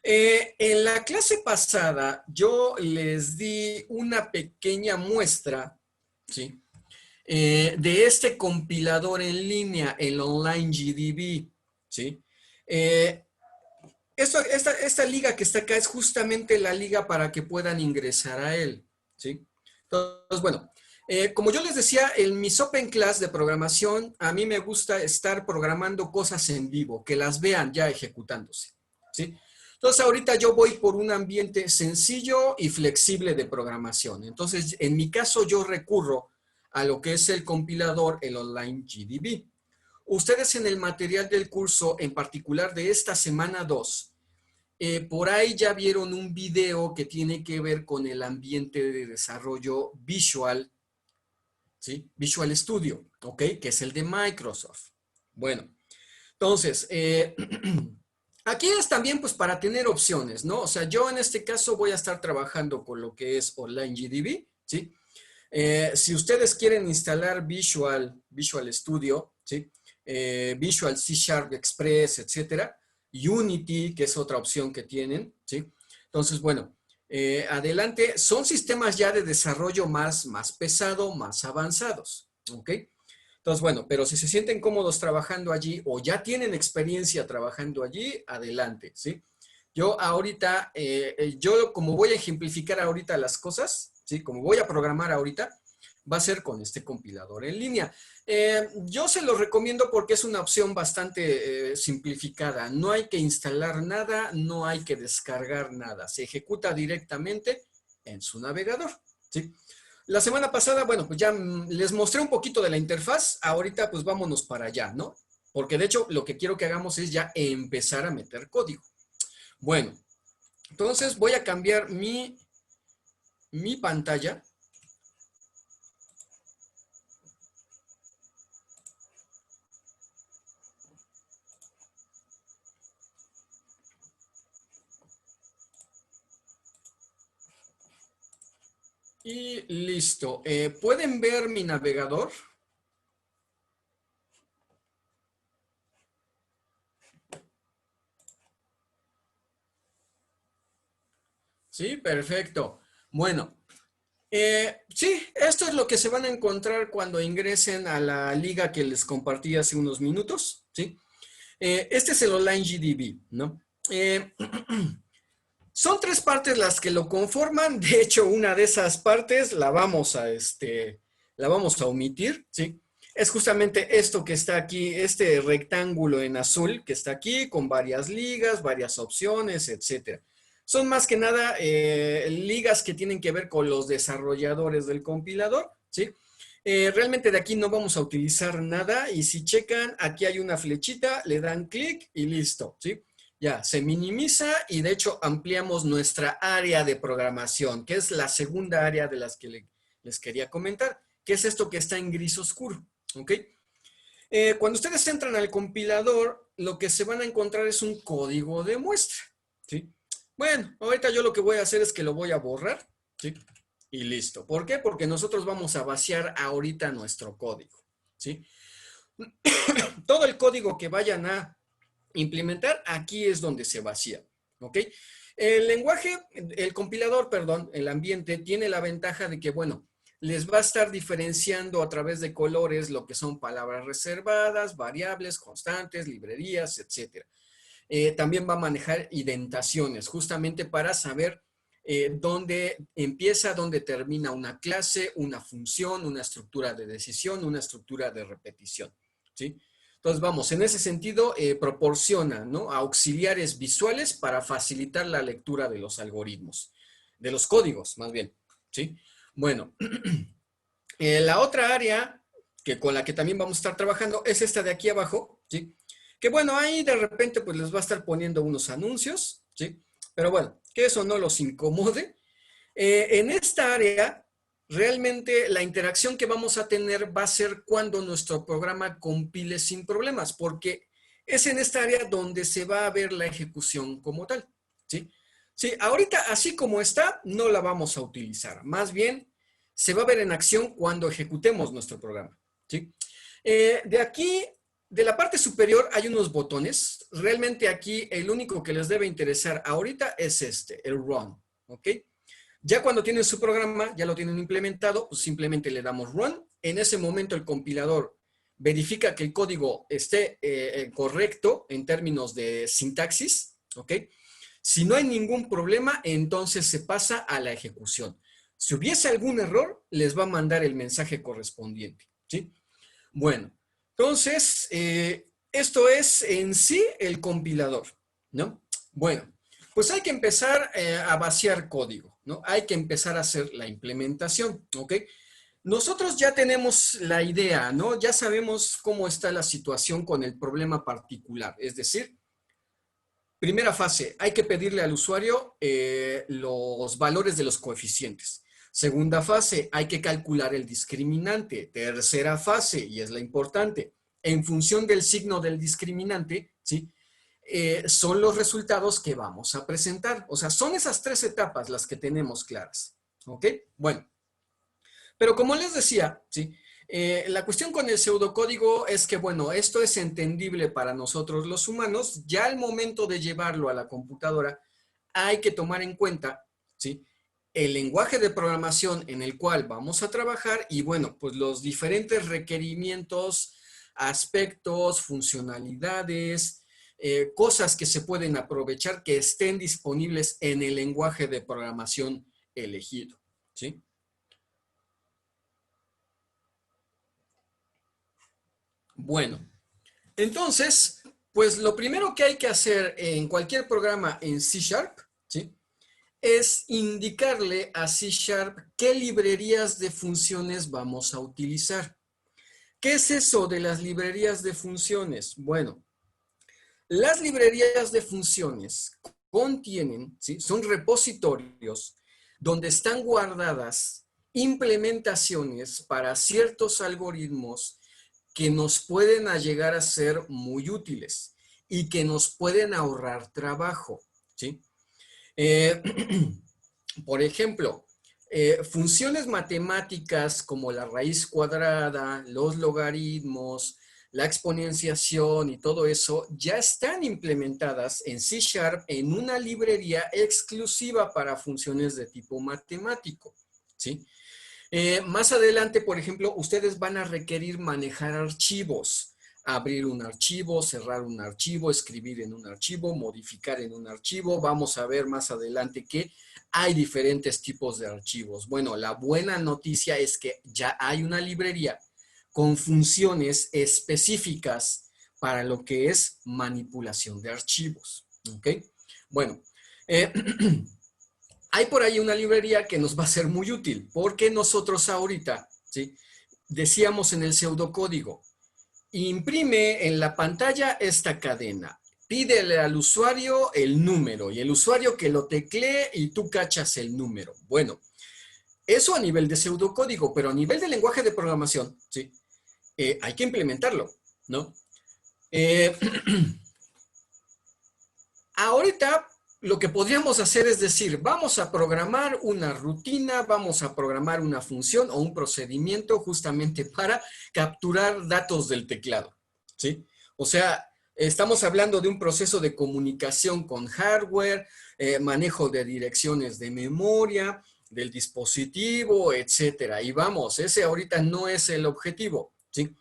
en la clase pasada yo les di una pequeña muestra, ¿sí? De este compilador en línea, el Online GDB, ¿sí? Eh, esta liga que está acá es justamente la liga para que puedan ingresar a él, ¿sí? Entonces, bueno, como yo les decía, en mis Open Class de programación, a mí me gusta estar programando cosas en vivo, que las vean ya ejecutándose, ¿sí? Entonces, ahorita yo voy por un ambiente sencillo y flexible de programación. Entonces, en mi caso, yo recurro a lo que es el compilador, el Online GDB. Ustedes en el material del curso, en particular de esta semana 2, por ahí ya vieron un video que tiene que ver con el ambiente de desarrollo Visual, ¿sí? Visual Studio, ¿ok? Que es el de Microsoft. Bueno, entonces, aquí es también pues para tener opciones, ¿no? O sea, yo en este caso voy a estar trabajando con lo que es Online GDB, ¿sí? Si ustedes quieren instalar Visual Studio, ¿sí? Visual C Sharp Express, etcétera, Unity, que es otra opción que tienen, ¿sí? Entonces, bueno, adelante, son sistemas ya de desarrollo más pesado, más avanzados, ¿ok? Entonces, bueno, pero si se sienten cómodos trabajando allí o ya tienen experiencia trabajando allí, adelante, ¿sí? Yo ahorita, yo como voy a ejemplificar ahorita las cosas, ¿sí? Como voy a programar ahorita, va a ser con este compilador en línea. Yo se lo recomiendo porque es una opción bastante simplificada. No hay que instalar nada, no hay que descargar nada. Se ejecuta directamente en su navegador, ¿sí? La semana pasada, bueno, pues ya les mostré un poquito de la interfaz. Ahorita pues vámonos para allá, ¿no? Porque de hecho lo que quiero que hagamos es ya empezar a meter código. Bueno, entonces voy a cambiar mi pantalla. Y listo. ¿Pueden ver mi navegador? Sí, perfecto. Bueno, sí, esto es lo que se van a encontrar cuando ingresen a la liga que les compartí hace unos minutos, ¿sí? Este es el Online GDB, ¿no? Son tres partes las que lo conforman. De hecho, una de esas partes la vamos a omitir, ¿sí? Es justamente esto que está aquí, este rectángulo en azul que está aquí, con varias ligas, varias opciones, etcétera. Son más que nada ligas que tienen que ver con los desarrolladores del compilador, ¿sí? Realmente de aquí no vamos a utilizar nada y si checan, aquí hay una flechita, le dan clic y listo, ¿sí? Ya, se minimiza y de hecho ampliamos nuestra área de programación, que es la segunda área de las que les quería comentar, que es esto que está en gris oscuro, ¿ok? Cuando ustedes entran al compilador, lo que se van a encontrar es un código de muestra, ¿sí? Bueno, ahorita yo lo que voy a hacer es que lo voy a borrar, ¿sí? Y listo. ¿Por qué? Porque nosotros vamos a vaciar ahorita nuestro código, ¿sí? Todo el código que vayan a implementar, aquí es donde se vacía, ¿ok? El lenguaje, el compilador, perdón, el ambiente, tiene la ventaja de que, bueno, les va a estar diferenciando a través de colores lo que son palabras reservadas, variables, constantes, librerías, etcétera. También va a manejar indentaciones, justamente para saber dónde empieza, dónde termina una clase, una función, una estructura de decisión, una estructura de repetición, ¿sí? Entonces, vamos, en ese sentido, proporciona, ¿no?, auxiliares visuales para facilitar la lectura de los algoritmos, de los códigos, más bien, ¿sí? Bueno, la otra área con la que también vamos a estar trabajando es esta de aquí abajo, ¿sí? Que bueno, ahí de repente pues les va a estar poniendo unos anuncios, ¿sí? Pero bueno, que eso no los incomode. En esta área, realmente la interacción que vamos a tener va a ser cuando nuestro programa compile sin problemas, porque es en esta área donde se va a ver la ejecución como tal, ¿sí? Sí, ahorita así como está, no la vamos a utilizar. Más bien, se va a ver en acción cuando ejecutemos nuestro programa, ¿sí? De aquí, de la parte superior, hay unos botones. Realmente aquí el único que les debe interesar ahorita es este, el Run, ¿ok? Ya cuando tienen su programa, ya lo tienen implementado, pues simplemente le damos Run. En ese momento el compilador verifica que el código esté correcto en términos de sintaxis, ¿ok? Si no hay ningún problema, entonces se pasa a la ejecución. Si hubiese algún error, les va a mandar el mensaje correspondiente, ¿sí? Bueno, entonces, esto es en sí el compilador, ¿no? Bueno, pues hay que empezar a vaciar código, ¿no? Hay que empezar a hacer la implementación, ¿ok? Nosotros ya tenemos la idea, ¿no? Ya sabemos cómo está la situación con el problema particular, es decir, primera fase, hay que pedirle al usuario los valores de los coeficientes. Segunda fase, hay que calcular el discriminante. Tercera fase, y es la importante, en función del signo del discriminante, ¿sí? Son los resultados que vamos a presentar. O sea, son esas tres etapas las que tenemos claras. ¿Ok? Bueno, pero como les decía, ¿sí? La cuestión con el pseudocódigo es que, bueno, esto es entendible para nosotros los humanos. Ya al momento de llevarlo a la computadora, hay que tomar en cuenta, ¿sí?, el lenguaje de programación en el cual vamos a trabajar y, bueno, pues los diferentes requerimientos, aspectos, funcionalidades, cosas que se pueden aprovechar que estén disponibles en el lenguaje de programación elegido, ¿sí? Bueno, entonces, pues lo primero que hay que hacer en cualquier programa en C Sharp, ¿sí?, es indicarle a C Sharp qué librerías de funciones vamos a utilizar. ¿Qué es eso de las librerías de funciones? Bueno, las librerías de funciones contienen, ¿sí?, son repositorios donde están guardadas implementaciones para ciertos algoritmos que nos pueden llegar a ser muy útiles y que nos pueden ahorrar trabajo, ¿sí? Eh, por ejemplo, funciones matemáticas como la raíz cuadrada, los logaritmos, la exponenciación y todo eso ya están implementadas en C Sharp en una librería exclusiva para funciones de tipo matemático, ¿sí? Más adelante, por ejemplo, ustedes van a requerir manejar archivos, abrir un archivo, cerrar un archivo, escribir en un archivo, modificar en un archivo. Vamos a ver más adelante que hay diferentes tipos de archivos. Bueno, la buena noticia es que ya hay una librería con funciones específicas para lo que es manipulación de archivos. ¿Ok? Bueno, Eh, hay por ahí una librería que nos va a ser muy útil, porque nosotros ahorita, ¿sí? Decíamos en el pseudocódigo, imprime en la pantalla esta cadena, pídele al usuario el número y el usuario que lo teclee y tú cachas el número. Bueno, eso a nivel de pseudocódigo, pero a nivel de lenguaje de programación, ¿sí? Hay que implementarlo, ¿no? Eh, ahorita lo que podríamos hacer es decir, vamos a programar una rutina, vamos a programar una función o un procedimiento justamente para capturar datos del teclado, ¿sí? O sea, estamos hablando de un proceso de comunicación con hardware, manejo de direcciones de memoria, del dispositivo, etcétera. Y vamos, ese ahorita no es el objetivo, ¿sí?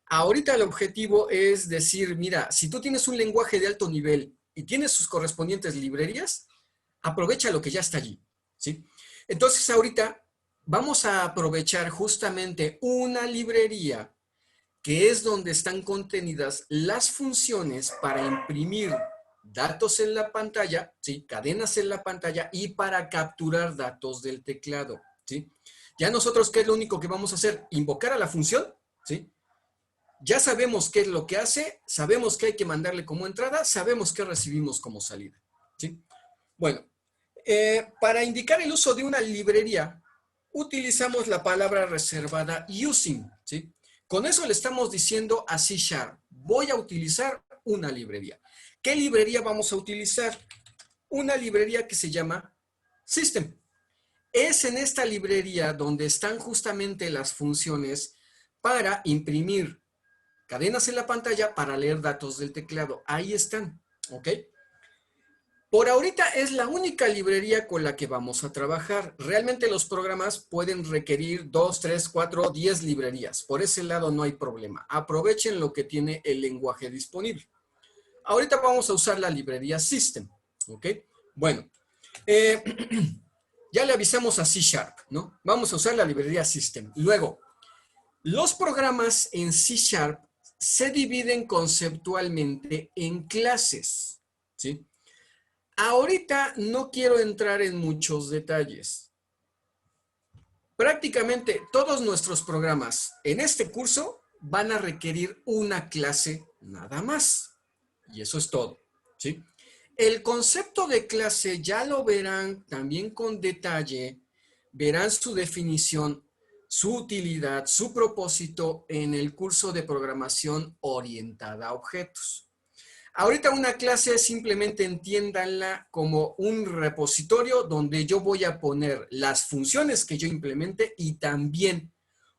Ahorita el objetivo es decir, mira, si tú tienes un lenguaje de alto nivel y tienes sus correspondientes librerías, aprovecha lo que ya está allí, ¿sí? Entonces ahorita vamos a aprovechar justamente una librería que es donde están contenidas las funciones para imprimir datos en la pantalla, ¿sí? Cadenas en la pantalla y para capturar datos del teclado, ¿sí? Ya nosotros, ¿qué es lo único que vamos a hacer? Invocar a la función, ¿sí? Ya sabemos qué es lo que hace, sabemos qué hay que mandarle como entrada, sabemos qué recibimos como salida, ¿sí? Bueno, para indicar el uso de una librería, utilizamos la palabra reservada using, ¿sí? Con eso le estamos diciendo a C#, voy a utilizar una librería. ¿Qué librería vamos a utilizar? Una librería que se llama System. Es en esta librería donde están justamente las funciones para imprimir cadenas en la pantalla para leer datos del teclado. Ahí están, ¿ok? Por ahorita es la única librería con la que vamos a trabajar. Realmente los programas pueden requerir 2, 3, 4, 10 librerías. Por ese lado no hay problema. Aprovechen lo que tiene el lenguaje disponible. Ahorita vamos a usar la librería System, ¿ok? Bueno, eh, ya le avisamos a C#, ¿no? Vamos a usar la librería System. Luego, los programas en C# se dividen conceptualmente en clases, ¿sí? Ahorita no quiero entrar en muchos detalles. Prácticamente todos nuestros programas en este curso van a requerir una clase nada más. Y eso es todo, ¿sí? El concepto de clase ya lo verán también con detalle, verán su definición, su utilidad, su propósito en el curso de programación orientada a objetos. Ahorita una clase simplemente entiéndanla como un repositorio donde yo voy a poner las funciones que yo implemente y también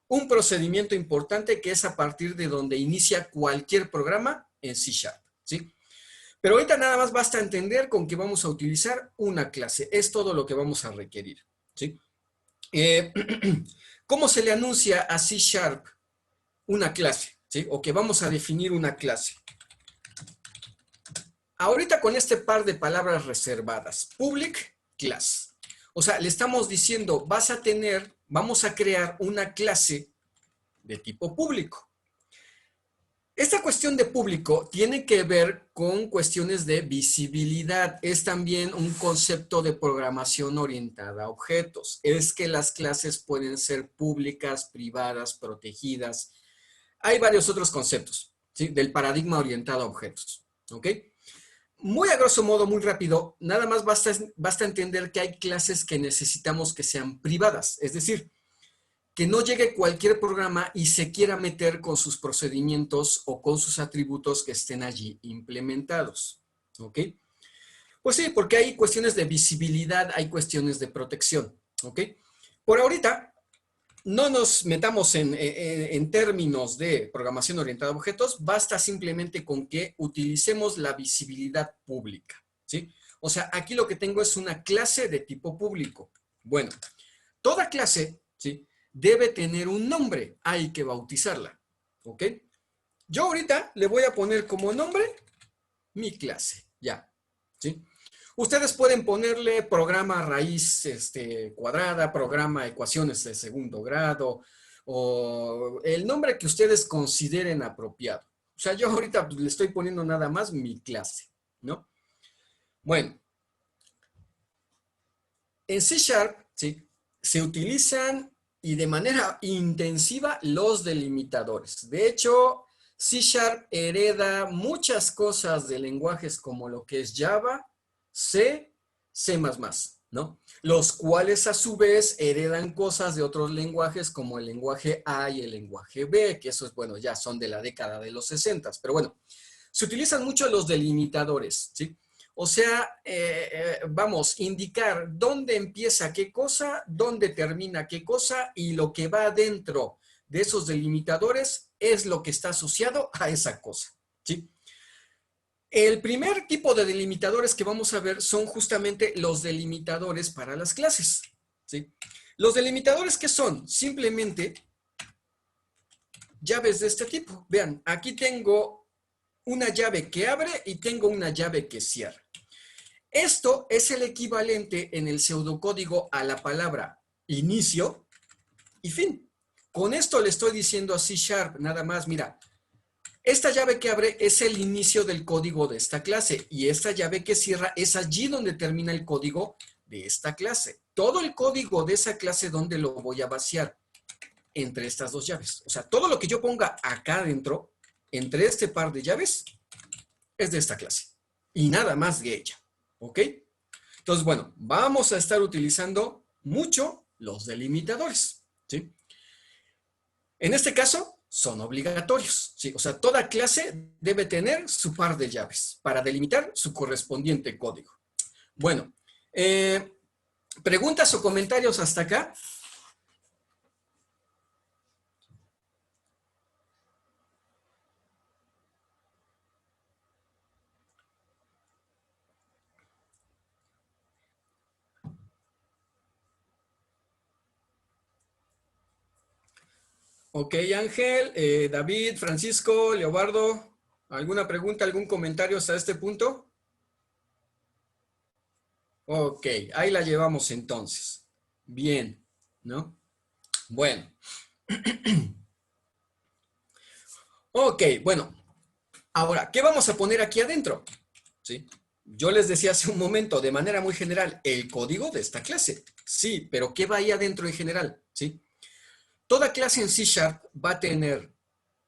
un procedimiento importante que es a partir de donde inicia cualquier programa en C#, ¿sí? Pero ahorita nada más basta entender con que vamos a utilizar una clase. Es todo lo que vamos a requerir, ¿sí? ¿Cómo se le anuncia a C# una clase? ¿Sí? O que vamos a definir una clase. Ahorita con este par de palabras reservadas, public, class. O sea, le estamos diciendo, vamos a crear una clase de tipo público. Esta cuestión de público tiene que ver con cuestiones de visibilidad. Es también un concepto de programación orientada a objetos. Es que las clases pueden ser públicas, privadas, protegidas. Hay varios otros conceptos, ¿sí? Del paradigma orientado a objetos, ¿ok? Muy a grosso modo, muy rápido, nada más basta entender que hay clases que necesitamos que sean privadas, es decir, que no llegue cualquier programa y se quiera meter con sus procedimientos o con sus atributos que estén allí implementados, ¿ok? Pues sí, porque hay cuestiones de visibilidad, hay cuestiones de protección, ¿ok? Por ahorita, no nos metamos en términos de programación orientada a objetos, basta simplemente con que utilicemos la visibilidad pública, ¿sí? O sea, aquí lo que tengo es una clase de tipo público. Bueno, toda clase, ¿sí? Debe tener un nombre, hay que bautizarla, ¿ok? Yo ahorita le voy a poner como nombre mi clase, ya, ¿sí? Ustedes pueden ponerle programa raíz cuadrada, programa ecuaciones de segundo grado, o el nombre que ustedes consideren apropiado. O sea, yo ahorita le estoy poniendo nada más mi clase, ¿no? Bueno, En C Sharp, ¿sí? Se utilizan y de manera intensiva los delimitadores. De hecho, C Sharp hereda muchas cosas de lenguajes como lo que es Java, C, C++, ¿no? Los cuales a su vez heredan cosas de otros lenguajes como el lenguaje A y el lenguaje B, que esos, bueno, ya son de la década de los 60. Pero bueno, se utilizan mucho los delimitadores, ¿sí? O sea, vamos, indicar dónde empieza qué cosa, dónde termina qué cosa y lo que va dentro de esos delimitadores es lo que está asociado a esa cosa, ¿sí? El primer tipo de delimitadores que vamos a ver son justamente los delimitadores para las clases, ¿sí? Los delimitadores, ¿qué son? Simplemente llaves de este tipo. Vean, aquí tengo una llave que abre y tengo una llave que cierra. Esto es el equivalente en el pseudocódigo a la palabra inicio y fin. Con esto le estoy diciendo a C Sharp, nada más, mira, esta llave que abre es el inicio del código de esta clase y esta llave que cierra es allí donde termina el código de esta clase. Todo el código de esa clase, ¿dónde lo voy a vaciar? Entre estas dos llaves. O sea, todo lo que yo ponga acá adentro, entre este par de llaves, es de esta clase. Y nada más de ella. ¿Ok? Entonces, bueno, vamos a estar utilizando mucho los delimitadores, ¿sí? En este caso, son obligatorios, ¿sí? O sea, toda clase debe tener su par de llaves para delimitar su correspondiente código. Bueno, ¿preguntas o comentarios hasta acá? Ok, Ángel, David, Francisco, Leobardo, ¿alguna pregunta, algún comentario hasta este punto? Ok, ahí la llevamos entonces. Bien, ¿no? Bueno. Ok, bueno. Ahora, ¿qué vamos a poner aquí adentro? ¿Sí? Yo les decía hace un momento, de manera muy general, el código de esta clase. Sí, pero ¿qué va ahí adentro en general? ¿Sí? Toda clase en C Sharp va a tener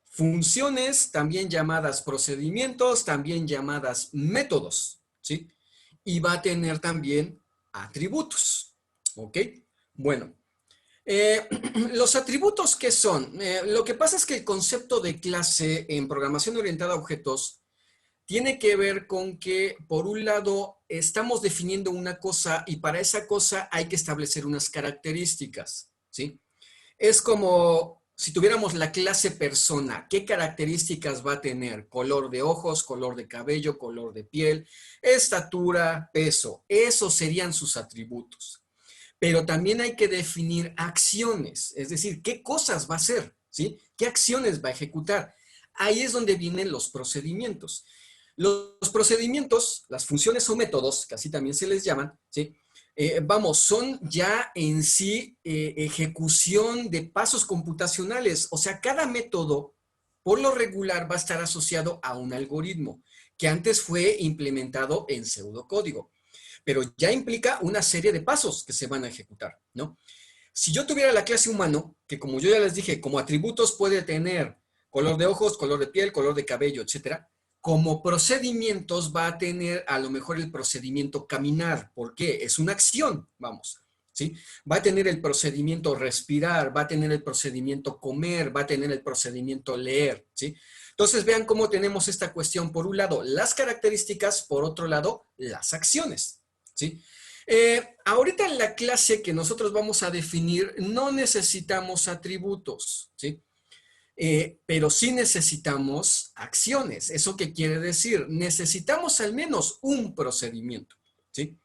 funciones, también llamadas procedimientos, también llamadas métodos, ¿sí? Y va a tener también atributos, ¿ok? Bueno, los atributos, ¿qué son? Lo que pasa es que el concepto de clase en programación orientada a objetos tiene que ver con que, por un lado, estamos definiendo una cosa y para esa cosa hay que establecer unas características, ¿sí? Es como si tuviéramos la clase persona, ¿qué características va a tener? Color de ojos, color de cabello, color de piel, estatura, peso. Esos serían sus atributos. Pero también hay que definir acciones, es decir, qué cosas va a hacer, ¿sí? ¿Qué acciones va a ejecutar? Ahí es donde vienen los procedimientos. Los procedimientos, las funciones o métodos, que así también se les llaman, ¿sí? Vamos, son ya en sí ejecución de pasos computacionales. O sea, cada método, por lo regular, va a estar asociado a un algoritmo que antes fue implementado en pseudocódigo, pero ya implica una serie de pasos que se van a ejecutar, ¿no? Si yo tuviera la clase humano, que como yo ya les dije, como atributos puede tener color de ojos, color de piel, color de cabello, etcétera, como procedimientos va a tener a lo mejor el procedimiento caminar. ¿Por qué? Es una acción, vamos, ¿sí? Va a tener el procedimiento respirar, va a tener el procedimiento comer, va a tener el procedimiento leer, ¿sí? Entonces vean cómo tenemos esta cuestión. Por un lado, las características, por otro lado, las acciones, ¿sí? Ahorita en la clase que nosotros vamos a definir no necesitamos atributos, ¿sí? Pero sí necesitamos acciones. ¿Eso qué quiere decir? Necesitamos al menos un procedimiento, ¿sí?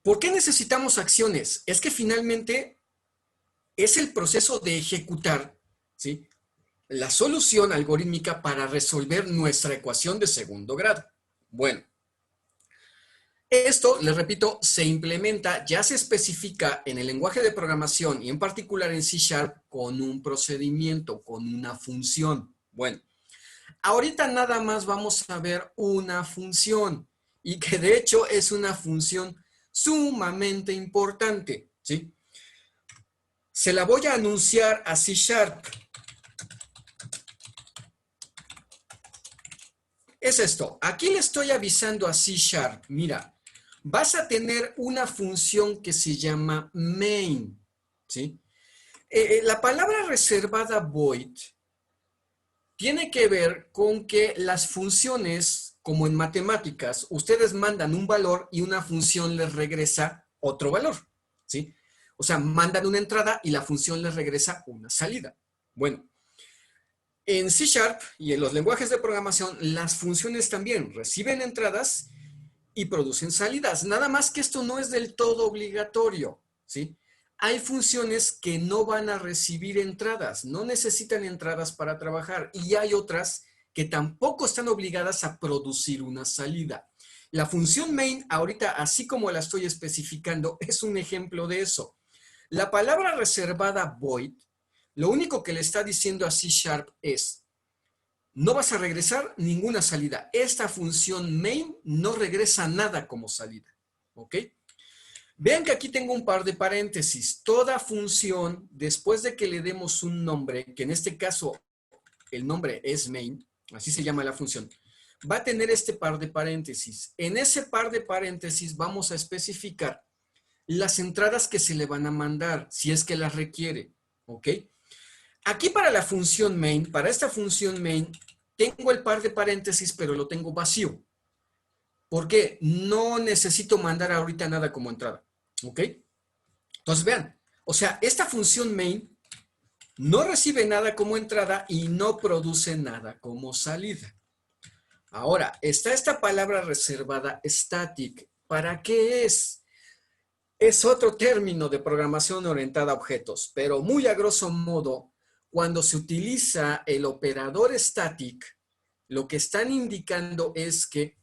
¿Por qué necesitamos acciones? Es que finalmente es el proceso de ejecutar, ¿sí?, la solución algorítmica para resolver nuestra ecuación de segundo grado. Bueno, esto, les repito, se implementa, ya se especifica en el lenguaje de programación y en particular en C Sharp con un procedimiento, con una función. Bueno, ahorita nada más vamos a ver una función y que de hecho es una función sumamente importante, ¿sí? Se la voy a anunciar a C#. Es esto. Aquí le estoy avisando a C#, mira, vas a tener una función que se llama main, ¿sí? La palabra reservada void tiene que ver con que las funciones, como en matemáticas, ustedes mandan un valor y una función les regresa otro valor, ¿sí? O sea, mandan una entrada y la función les regresa una salida. Bueno, en C# y en los lenguajes de programación, las funciones también reciben entradas y producen salidas. Nada más que esto no es del todo obligatorio, ¿sí? Hay funciones que no van a recibir entradas, no necesitan entradas para trabajar, y hay otras que tampoco están obligadas a producir una salida. La función main, ahorita, así como la estoy especificando, es un ejemplo de eso. La palabra reservada void, lo único que le está diciendo a C# es: no vas a regresar ninguna salida. Esta función main no regresa nada como salida. ¿Ok? Vean que aquí tengo un par de paréntesis. Toda función, después de que le demos un nombre, que en este caso el nombre es main, así se llama la función, va a tener este par de paréntesis. En ese par de paréntesis vamos a especificar las entradas que se le van a mandar, si es que las requiere. ¿Ok? Aquí para la función main, para esta función main, tengo el par de paréntesis, pero lo tengo vacío. ¿Por qué? No necesito mandar ahorita nada como entrada. ¿Ok? Entonces vean, o sea, esta función main no recibe nada como entrada y no produce nada como salida. Ahora, está esta palabra reservada static. ¿Para qué es? Es otro término de programación orientada a objetos, pero muy a grosso modo, cuando se utiliza el operador static, lo que están indicando es que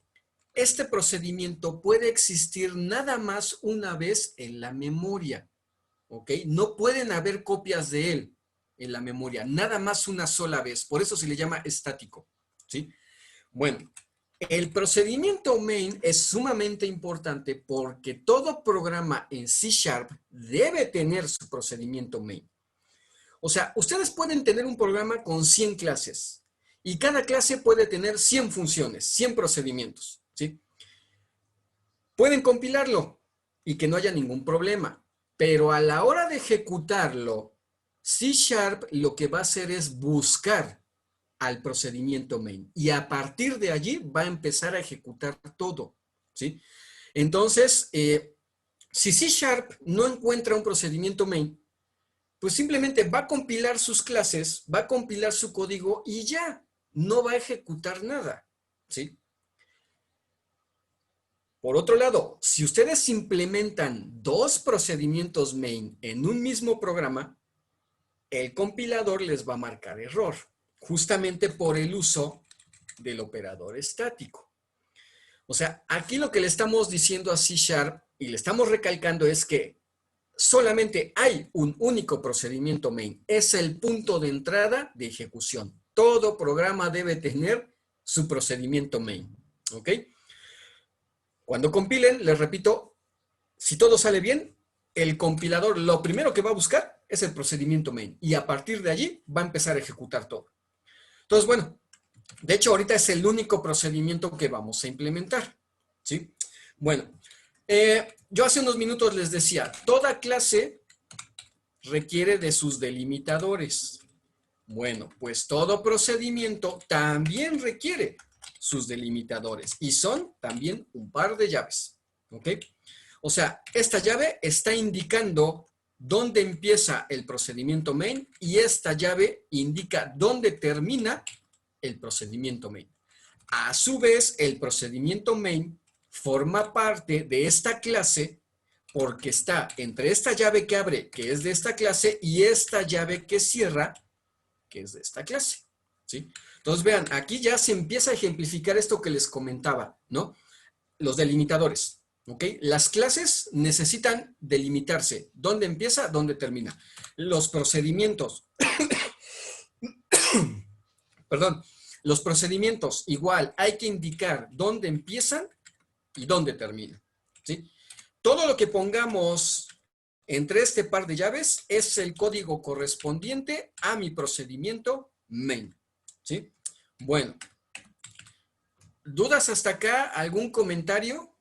este procedimiento puede existir nada más una vez en la memoria, ¿ok? No pueden haber copias de él en la memoria, nada más una sola vez, por eso se le llama estático, ¿sí? Bueno, el procedimiento main es sumamente importante porque todo programa en C# debe tener su procedimiento main. O sea, ustedes pueden tener un programa con 100 clases y cada clase puede tener 100 funciones, 100 procedimientos, ¿sí? Pueden compilarlo y que no haya ningún problema, pero a la hora de ejecutarlo, C# lo que va a hacer es buscar al procedimiento main y a partir de allí va a empezar a ejecutar todo, ¿sí? Entonces, si C# no encuentra un procedimiento main, pues simplemente va a compilar sus clases, va a compilar su código y ya, no va a ejecutar nada, ¿sí? Por otro lado, si ustedes implementan dos procedimientos main en un mismo programa, el compilador les va a marcar error, justamente por el uso del operador estático. O sea, aquí lo que le estamos diciendo a C# y le estamos recalcando es que solamente hay un único procedimiento main. Es el punto de entrada de ejecución. Todo programa debe tener su procedimiento main. ¿Ok? Cuando compilen, les repito, si todo sale bien, el compilador lo primero que va a buscar es el procedimiento main y a partir de allí va a empezar a ejecutar todo. Entonces, bueno, de hecho ahorita es el único procedimiento que vamos a implementar, ¿sí? Bueno, yo hace unos minutos les decía, toda clase requiere de sus delimitadores. Bueno, pues todo procedimiento también requiere sus delimitadores y son también un par de llaves, ¿ok? O sea, esta llave está indicando dónde empieza el procedimiento main y esta llave indica dónde termina el procedimiento main. A su vez, el procedimiento main forma parte de esta clase porque está entre esta llave que abre, que es de esta clase, y esta llave que cierra, que es de esta clase, ¿sí? Entonces, vean, aquí ya se empieza a ejemplificar esto que les comentaba, ¿no? Los delimitadores, ¿ok? Las clases necesitan delimitarse. ¿Dónde empieza? ¿Dónde termina? Los procedimientos, perdón, los procedimientos igual, hay que indicar dónde empiezan y dónde terminan, ¿sí? todo lo que pongamos entre este par de llaves es el código correspondiente a mi procedimiento main. ¿Sí? Bueno. ¿Dudas hasta acá? ¿Algún comentario?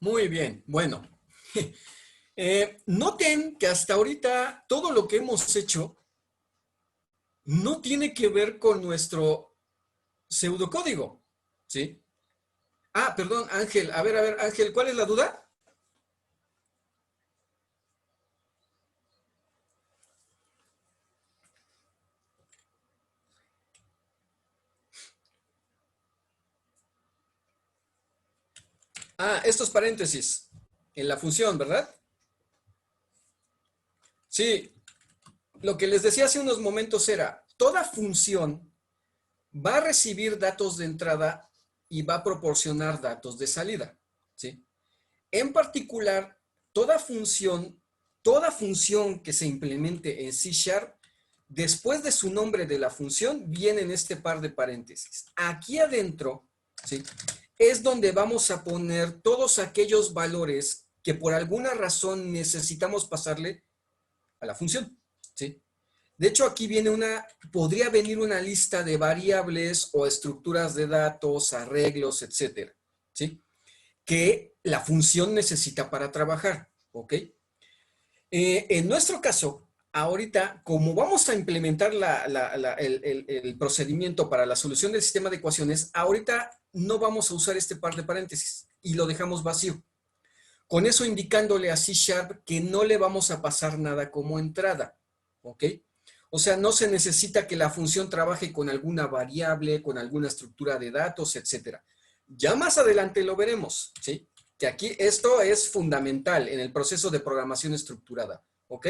Muy bien, bueno. Noten que hasta ahorita todo lo que hemos hecho no tiene que ver con nuestro pseudocódigo, ¿sí? Ah, perdón, Ángel. A ver, Ángel, ¿cuál es la duda? Ah, estos paréntesis en la función, ¿verdad? Sí, lo que les decía hace unos momentos era, toda función va a recibir datos de entrada y va a proporcionar datos de salida, ¿sí? En particular, toda función que se implemente en C#, después de su nombre de la función, viene en este par de paréntesis. Aquí adentro, ¿sí?, es donde vamos a poner todos aquellos valores que por alguna razón necesitamos pasarle a la función, ¿sí? De hecho, aquí podría venir una lista de variables o estructuras de datos, arreglos, etcétera, ¿sí?, que la función necesita para trabajar, ¿ok? En nuestro caso, ahorita, como vamos a implementar el procedimiento para la solución del sistema de ecuaciones, ahorita no vamos a usar este par de paréntesis y lo dejamos vacío. Con eso indicándole a C# que no le vamos a pasar nada como entrada, ¿ok? O sea, no se necesita que la función trabaje con alguna variable, con alguna estructura de datos, etcétera. Ya más adelante lo veremos, ¿sí? Que aquí esto es fundamental en el proceso de programación estructurada, ¿ok?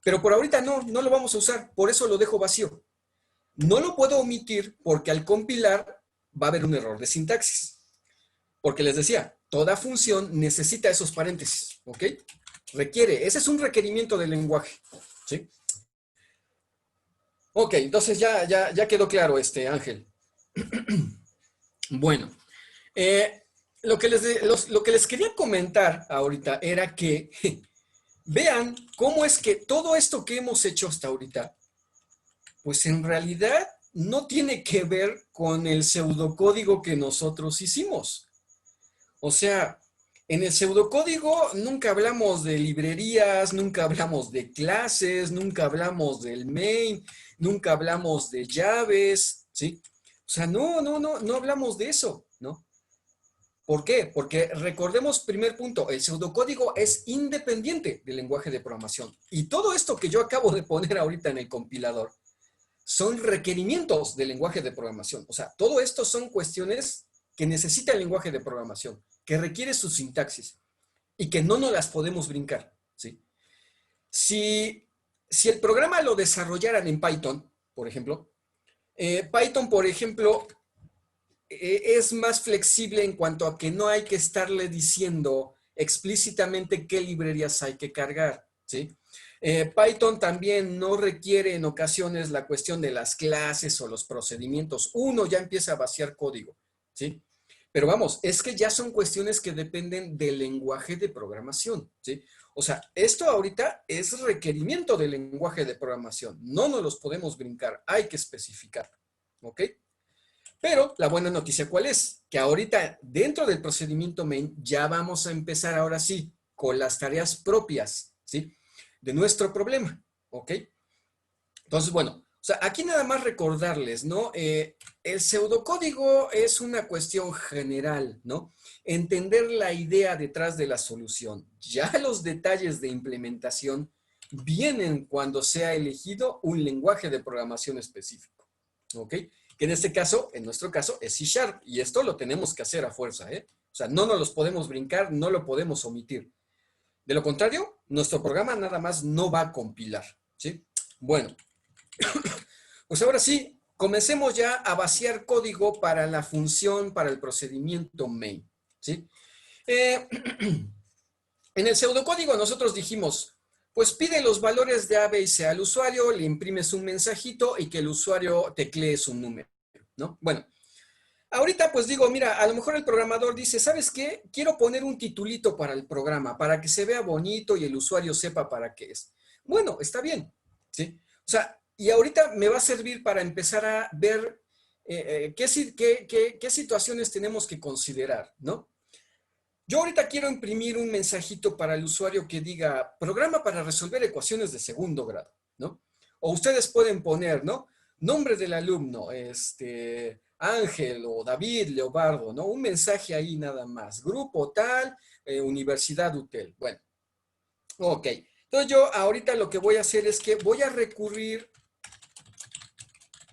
Pero por ahorita no lo vamos a usar, por eso lo dejo vacío. No lo puedo omitir porque al compilar va a haber un error de sintaxis. Porque les decía, toda función necesita esos paréntesis, ¿ok? Ese es un requerimiento del lenguaje, ¿sí? Ok, entonces ya quedó claro Ángel. Bueno, lo que les quería comentar ahorita era que vean cómo es que todo esto que hemos hecho hasta ahorita, pues en realidad no tiene que ver con el pseudocódigo que nosotros hicimos. O sea, en el pseudocódigo nunca hablamos de librerías, nunca hablamos de clases, nunca hablamos del main, nunca hablamos de llaves, ¿sí? O sea, no hablamos de eso, ¿no? ¿Por qué? Porque recordemos, primer punto, el pseudocódigo es independiente del lenguaje de programación. Y todo esto que yo acabo de poner ahorita en el compilador son requerimientos del lenguaje de programación. O sea, todo esto son cuestiones que necesita el lenguaje de programación, que requiere su sintaxis y que no nos las podemos brincar, ¿sí? Si el programa lo desarrollaran en Python, por ejemplo, es más flexible en cuanto a que no hay que estarle diciendo explícitamente qué librerías hay que cargar, ¿sí? Python también no requiere en ocasiones la cuestión de las clases o los procedimientos. Uno ya empieza a vaciar código, ¿sí? Pero vamos, es que ya son cuestiones que dependen del lenguaje de programación, ¿sí? O sea, esto ahorita es requerimiento del lenguaje de programación. No nos los podemos brincar, hay que especificar, ¿ok? Pero la buena noticia, ¿cuál es? Que ahorita dentro del procedimiento main ya vamos a empezar ahora sí con las tareas propias, ¿sí?, de nuestro problema, ¿ok? Entonces, bueno, o sea, aquí nada más recordarles, ¿no? El pseudocódigo es una cuestión general, ¿no? Entender la idea detrás de la solución. Ya los detalles de implementación vienen cuando sea elegido un lenguaje de programación específico, ¿ok? Que en este caso, en nuestro caso, es C#, y esto lo tenemos que hacer a fuerza, ¿eh? O sea, no nos los podemos brincar, no lo podemos omitir. De lo contrario, nuestro programa nada más no va a compilar, ¿sí? Bueno, Pues ahora sí, comencemos ya a vaciar código para la función, para el procedimiento main, ¿sí? Eh, en el pseudocódigo nosotros dijimos, pues pide los valores de A, B y C al usuario, le imprimes un mensajito y que el usuario teclee su número, ¿no? Bueno, ahorita pues digo, mira, a lo mejor el programador dice, ¿sabes qué? Quiero poner un titulito para el programa, para que se vea bonito y el usuario sepa para qué es. Bueno, está bien, ¿sí? O sea, y ahorita me va a servir para empezar a ver qué situaciones tenemos que considerar, ¿no? Yo ahorita quiero imprimir un mensajito para el usuario que diga, programa para resolver ecuaciones de segundo grado, ¿no? O ustedes pueden poner, ¿no? Nombre del alumno, Ángel o David Leobardo, ¿no? Un mensaje ahí nada más. Grupo tal, Universidad UTEL. Bueno, ok. Entonces yo ahorita lo que voy a hacer es que voy a recurrir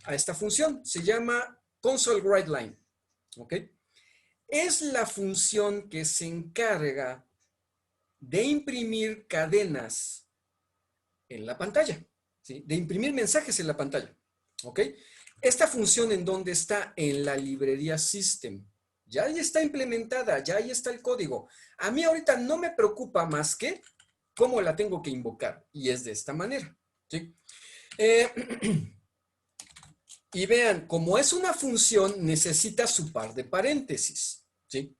a esta función. Se llama console_writeLine, ¿ok? Es la función que se encarga de imprimir cadenas en la pantalla, ¿sí? De imprimir mensajes en la pantalla, ¿ok? Esta función en dónde está, en la librería System. Ya ahí está implementada, ya ahí está el código. A mí ahorita no me preocupa más que cómo la tengo que invocar, y es de esta manera, ¿sí? Y vean, como es una función, necesita su par de paréntesis, ¿sí?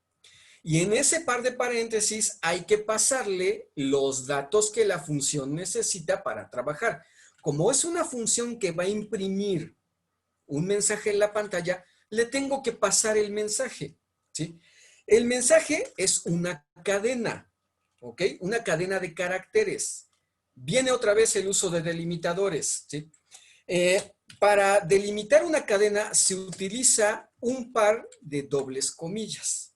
Y en ese par de paréntesis hay que pasarle los datos que la función necesita para trabajar. Como es una función que va a imprimir un mensaje en la pantalla, le tengo que pasar el mensaje, ¿sí? El mensaje es una cadena, ¿ok? Una cadena de caracteres. Viene otra vez el uso de delimitadores, ¿sí? Para delimitar una cadena se utiliza un par de dobles comillas.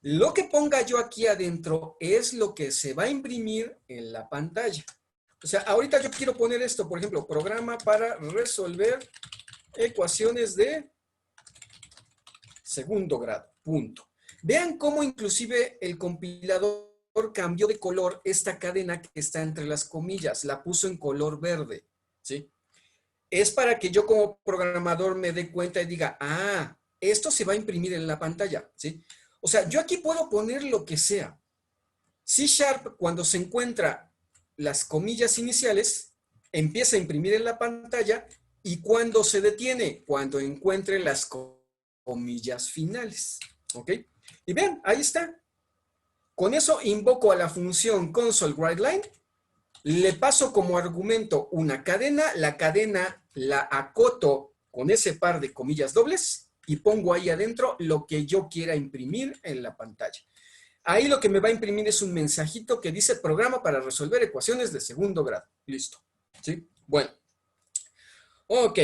Lo que ponga yo aquí adentro es lo que se va a imprimir en la pantalla. O sea, ahorita yo quiero poner esto, por ejemplo, programa para resolver ecuaciones de segundo grado, punto. Vean cómo inclusive el compilador cambió de color esta cadena que está entre las comillas, la puso en color verde, ¿sí? Es para que yo como programador me dé cuenta y diga, ah, esto se va a imprimir en la pantalla, ¿sí? O sea, yo aquí puedo poner lo que sea. C#, cuando se encuentra las comillas iniciales, empieza a imprimir en la pantalla y cuando se detiene, cuando encuentre las comillas finales, ¿ok? Y vean, ahí está. Con eso invoco a la función console_writeLine, le paso como argumento una cadena, la cadena la acoto con ese par de comillas dobles y pongo ahí adentro lo que yo quiera imprimir en la pantalla. Ahí lo que me va a imprimir es un mensajito que dice programa para resolver ecuaciones de segundo grado. Listo. ¿Sí? Bueno. Ok.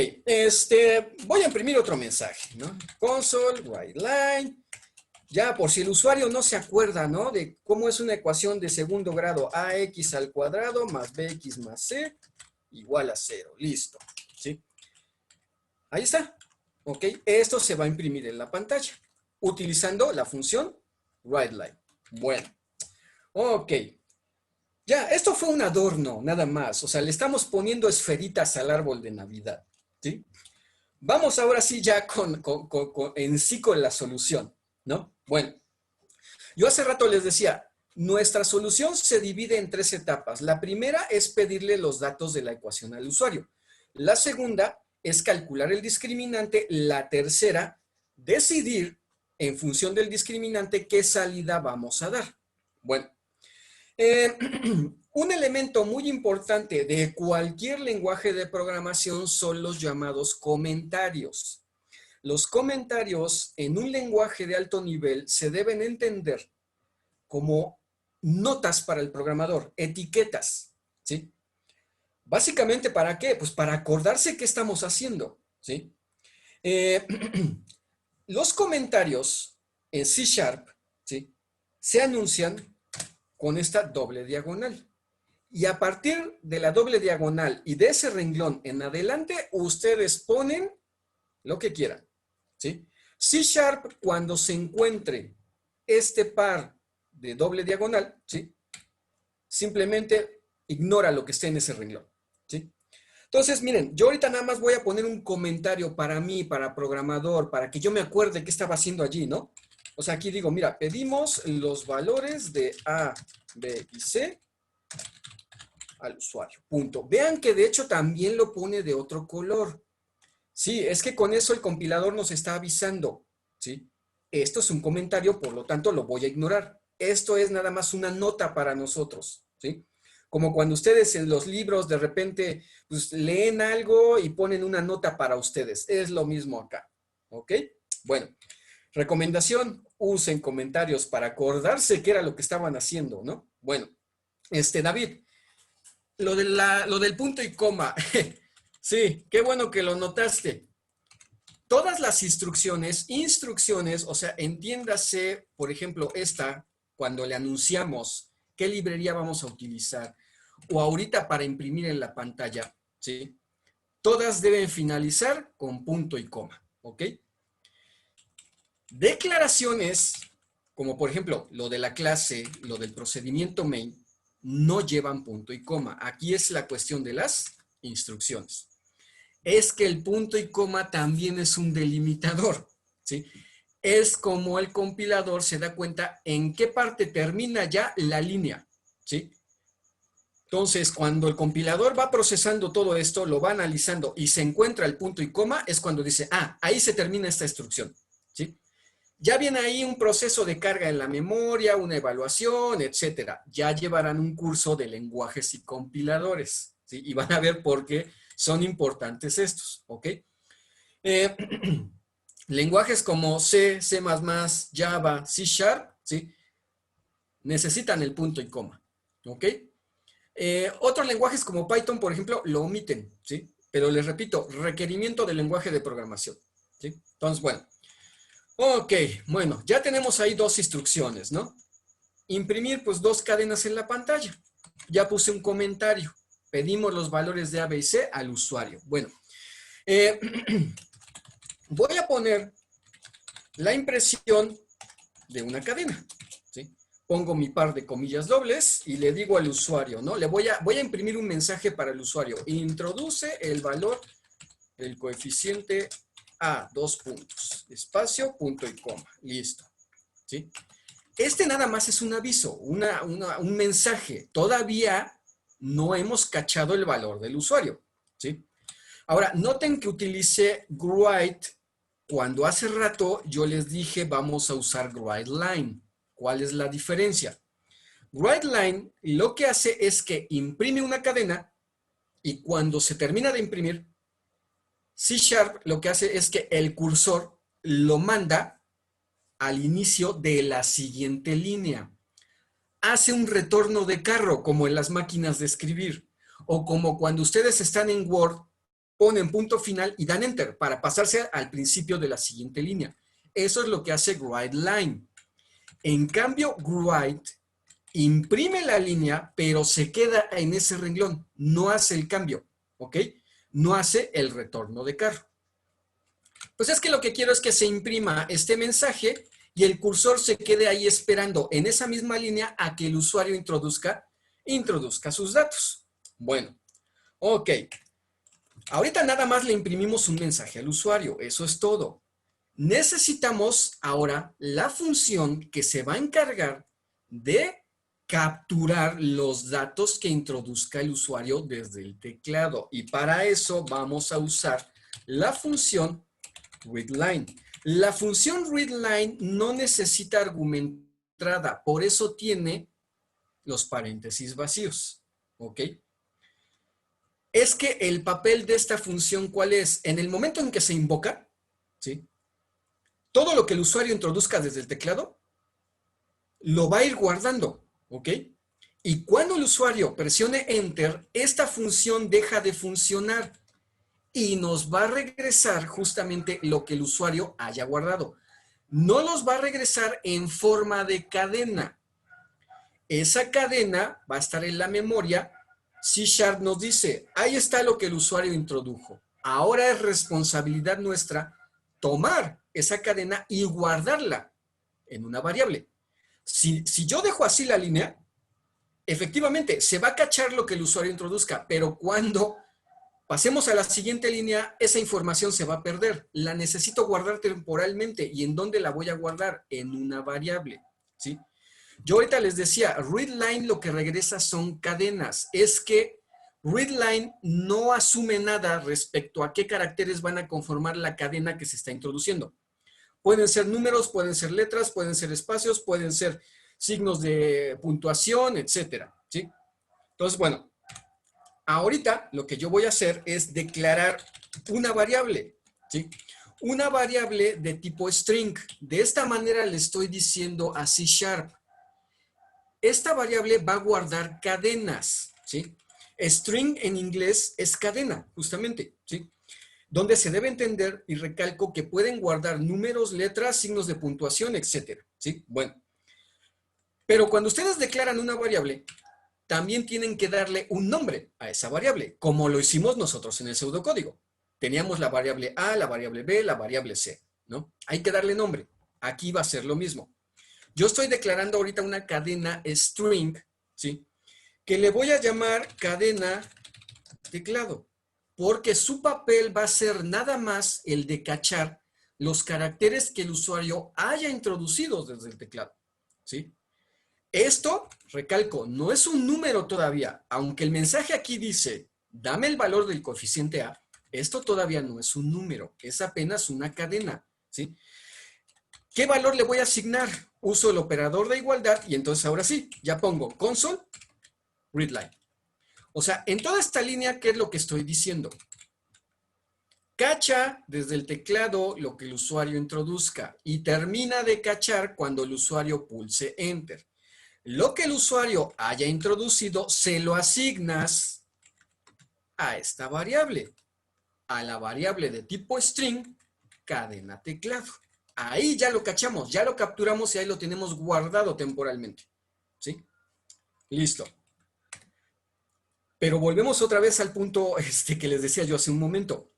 Voy a imprimir otro mensaje, ¿no? Console_writeLine. Ya, por si el usuario no se acuerda, ¿no? De cómo es una ecuación de segundo grado, ax al cuadrado más bx más c igual a 0. Listo, ¿sí? Ahí está. ¿Ok? Esto se va a imprimir en la pantalla utilizando la función writeLine. Bueno, ok. Ya, esto fue un adorno, nada más. O sea, le estamos poniendo esferitas al árbol de Navidad, ¿sí? Vamos ahora sí ya en sí con la solución, ¿no? Bueno. Yo hace rato les decía, nuestra solución se divide en 3 etapas. La primera es pedirle los datos de la ecuación al usuario. La segunda es calcular el discriminante. La tercera, decidir en función del discriminante qué salida vamos a dar. Bueno, un elemento muy importante de cualquier lenguaje de programación son los llamados comentarios. Los comentarios en un lenguaje de alto nivel se deben entender como notas para el programador, etiquetas, ¿sí? Básicamente, ¿para qué? Pues para acordarse qué estamos haciendo, ¿sí? Eh, los comentarios en C#, ¿sí? Se anuncian con esta doble diagonal. Y a partir de la doble diagonal y de ese renglón en adelante, ustedes ponen lo que quieran, ¿sí? C#, cuando se encuentre este par de doble diagonal, ¿sí? Simplemente ignora lo que esté en ese renglón, ¿sí? Entonces, miren, yo ahorita nada más voy a poner un comentario para mí, para programador, para que yo me acuerde qué estaba haciendo allí, ¿no? O sea, aquí digo, mira, pedimos los valores de A, B y C al usuario. Punto. Vean que de hecho también lo pone de otro color. Sí, es que con eso el compilador nos está avisando, ¿sí? Esto es un comentario, por lo tanto lo voy a ignorar. Esto es nada más una nota para nosotros, ¿sí? Como cuando ustedes en los libros de repente pues, leen algo y ponen una nota para ustedes. Es lo mismo acá, ¿ok? Bueno, recomendación, usen comentarios para acordarse qué era lo que estaban haciendo, ¿no? Bueno, David, lo del punto y coma. Sí, qué bueno que lo notaste. Todas las instrucciones, o sea, entiéndase, por ejemplo, cuando le anunciamos qué librería vamos a utilizar, o ahorita para imprimir en la pantalla, ¿sí? Todas deben finalizar con punto y coma, ¿ok? Declaraciones, como por ejemplo, lo de la clase, lo del procedimiento main, no llevan punto y coma. Aquí es la cuestión de las instrucciones. Es que el punto y coma también es un delimitador, ¿sí? Es como el compilador se da cuenta en qué parte termina ya la línea, ¿sí? Entonces, cuando el compilador va procesando todo esto, lo va analizando y se encuentra el punto y coma, es cuando dice, ah, ahí se termina esta instrucción, ¿sí? Ya viene ahí un proceso de carga en la memoria, una evaluación, etcétera. Ya llevarán un curso de lenguajes y compiladores, ¿sí? Y van a ver por qué son importantes estos, ¿ok? Eh, lenguajes como C, C++, Java, C Sharp, ¿sí? Necesitan el punto y coma, ¿ok? Otros lenguajes como Python, por ejemplo, lo omiten, ¿sí? Pero les repito, requerimiento del lenguaje de programación, ¿sí? Entonces, bueno. Ok, bueno, ya tenemos ahí dos instrucciones, ¿no? Imprimir, pues, dos cadenas en la pantalla. Ya puse un comentario. Pedimos los valores de A, B y C al usuario. Bueno, eh, voy a poner la impresión de una cadena, ¿sí? Pongo mi par de comillas dobles y le digo al usuario, ¿no? Voy a imprimir un mensaje para el usuario. Introduce el valor del coeficiente A, dos puntos, espacio, punto y coma. Listo, ¿sí? Este nada más es un aviso, un mensaje. Todavía no hemos cachado el valor del usuario, ¿sí? Ahora, noten que utilicé write cuando hace rato yo les dije vamos a usar writeLine. ¿Cuál es la diferencia? WriteLine lo que hace es que imprime una cadena y cuando se termina de imprimir, C# lo que hace es que el cursor lo manda al inicio de la siguiente línea. Hace un retorno de carro, como en las máquinas de escribir, o como cuando ustedes están en Word, ponen punto final y dan Enter para pasarse al principio de la siguiente línea. Eso es lo que hace WriteLine. En cambio, Write imprime la línea, pero se queda en ese renglón, no hace el cambio, ¿ok? No hace el retorno de carro. Pues es que lo que quiero es que se imprima este mensaje y el cursor se quede ahí esperando en esa misma línea a que el usuario introduzca sus datos. Bueno, ok. Ahorita nada más le imprimimos un mensaje al usuario, eso es todo. Necesitamos ahora la función que se va a encargar de capturar los datos que introduzca el usuario desde el teclado. Y para eso vamos a usar la función readLine. La función readLine no necesita argumento de entrada, por eso tiene los paréntesis vacíos, ¿ok? Es que el papel de esta función, ¿cuál es? En el momento en que se invoca, ¿sí? Todo lo que el usuario introduzca desde el teclado, lo va a ir guardando, ¿ok? Y cuando el usuario presione Enter, esta función deja de funcionar y nos va a regresar justamente lo que el usuario haya guardado. No los va a regresar en forma de cadena. Esa cadena va a estar en la memoria. C# nos dice, ahí está lo que el usuario introdujo. Ahora es responsabilidad nuestra tomar esa cadena y guardarla en una variable. Si yo dejo así la línea, efectivamente se va a cachar lo que el usuario introduzca, pero cuando Pasemos a la siguiente línea, esa información se va a perder. La necesito guardar temporalmente. ¿Y en dónde la voy a guardar? En una variable, ¿sí? Yo ahorita les decía, readline lo que regresa son cadenas. Es que readline no asume nada respecto a qué caracteres van a conformar la cadena que se está introduciendo. Pueden ser números, pueden ser letras, pueden ser espacios, pueden ser signos de puntuación, etcétera, ¿sí? Entonces, bueno, ahorita lo que yo voy a hacer es declarar una variable, ¿sí? Una variable de tipo string. De esta manera le estoy diciendo a C#. Esta variable va a guardar cadenas, ¿sí? String en inglés es cadena, justamente, ¿sí? Donde se debe entender, y recalco, que pueden guardar números, letras, signos de puntuación, etcétera, ¿sí? Bueno, pero cuando ustedes declaran una variable, también tienen que darle un nombre a esa variable, como lo hicimos nosotros en el pseudocódigo. Teníamos la variable A, la variable B, la variable C, ¿no? Hay que darle nombre. Aquí va a ser lo mismo. Yo estoy declarando ahorita una cadena string, ¿sí? Que le voy a llamar cadena teclado, porque su papel va a ser nada más el de cachar los caracteres que el usuario haya introducido desde el teclado, ¿sí? Esto, recalco, no es un número todavía, aunque el mensaje aquí dice, dame el valor del coeficiente A, esto todavía no es un número, es apenas una cadena, ¿sí? ¿Qué valor le voy a asignar? Uso el operador de igualdad y entonces ahora sí, ya pongo console, readline. O sea, en toda esta línea, ¿qué es lo que estoy diciendo? Cacha desde el teclado lo que el usuario introduzca y termina de cachar cuando el usuario pulse Enter. Lo que el usuario haya introducido se lo asignas a esta variable, a la variable de tipo string, cadena teclado. Ahí ya lo cachamos, ya lo capturamos y ahí lo tenemos guardado temporalmente, ¿sí? Listo. Pero volvemos otra vez al punto que les decía yo hace un momento.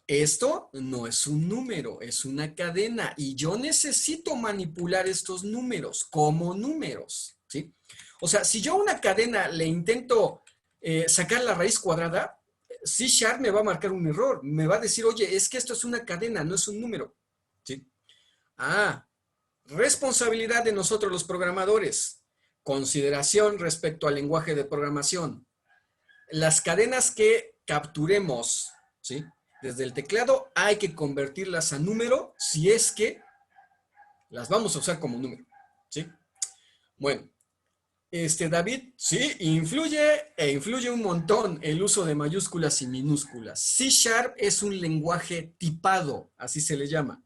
Esto no es un número, es una cadena y yo necesito manipular estos números como números, ¿sí? O sea, si yo a una cadena le intento sacar la raíz cuadrada, C# me va a marcar un error, me va a decir, oye, es que esto es una cadena, no es un número, ¿sí? Ah, responsabilidad de nosotros los programadores, consideración respecto al lenguaje de programación. Las cadenas que capturemos, ¿sí? Desde el teclado hay que convertirlas a número si es que las vamos a usar como número, ¿sí? Bueno, David, sí, influye un montón el uso de mayúsculas y minúsculas. C# es un lenguaje tipado, así se le llama.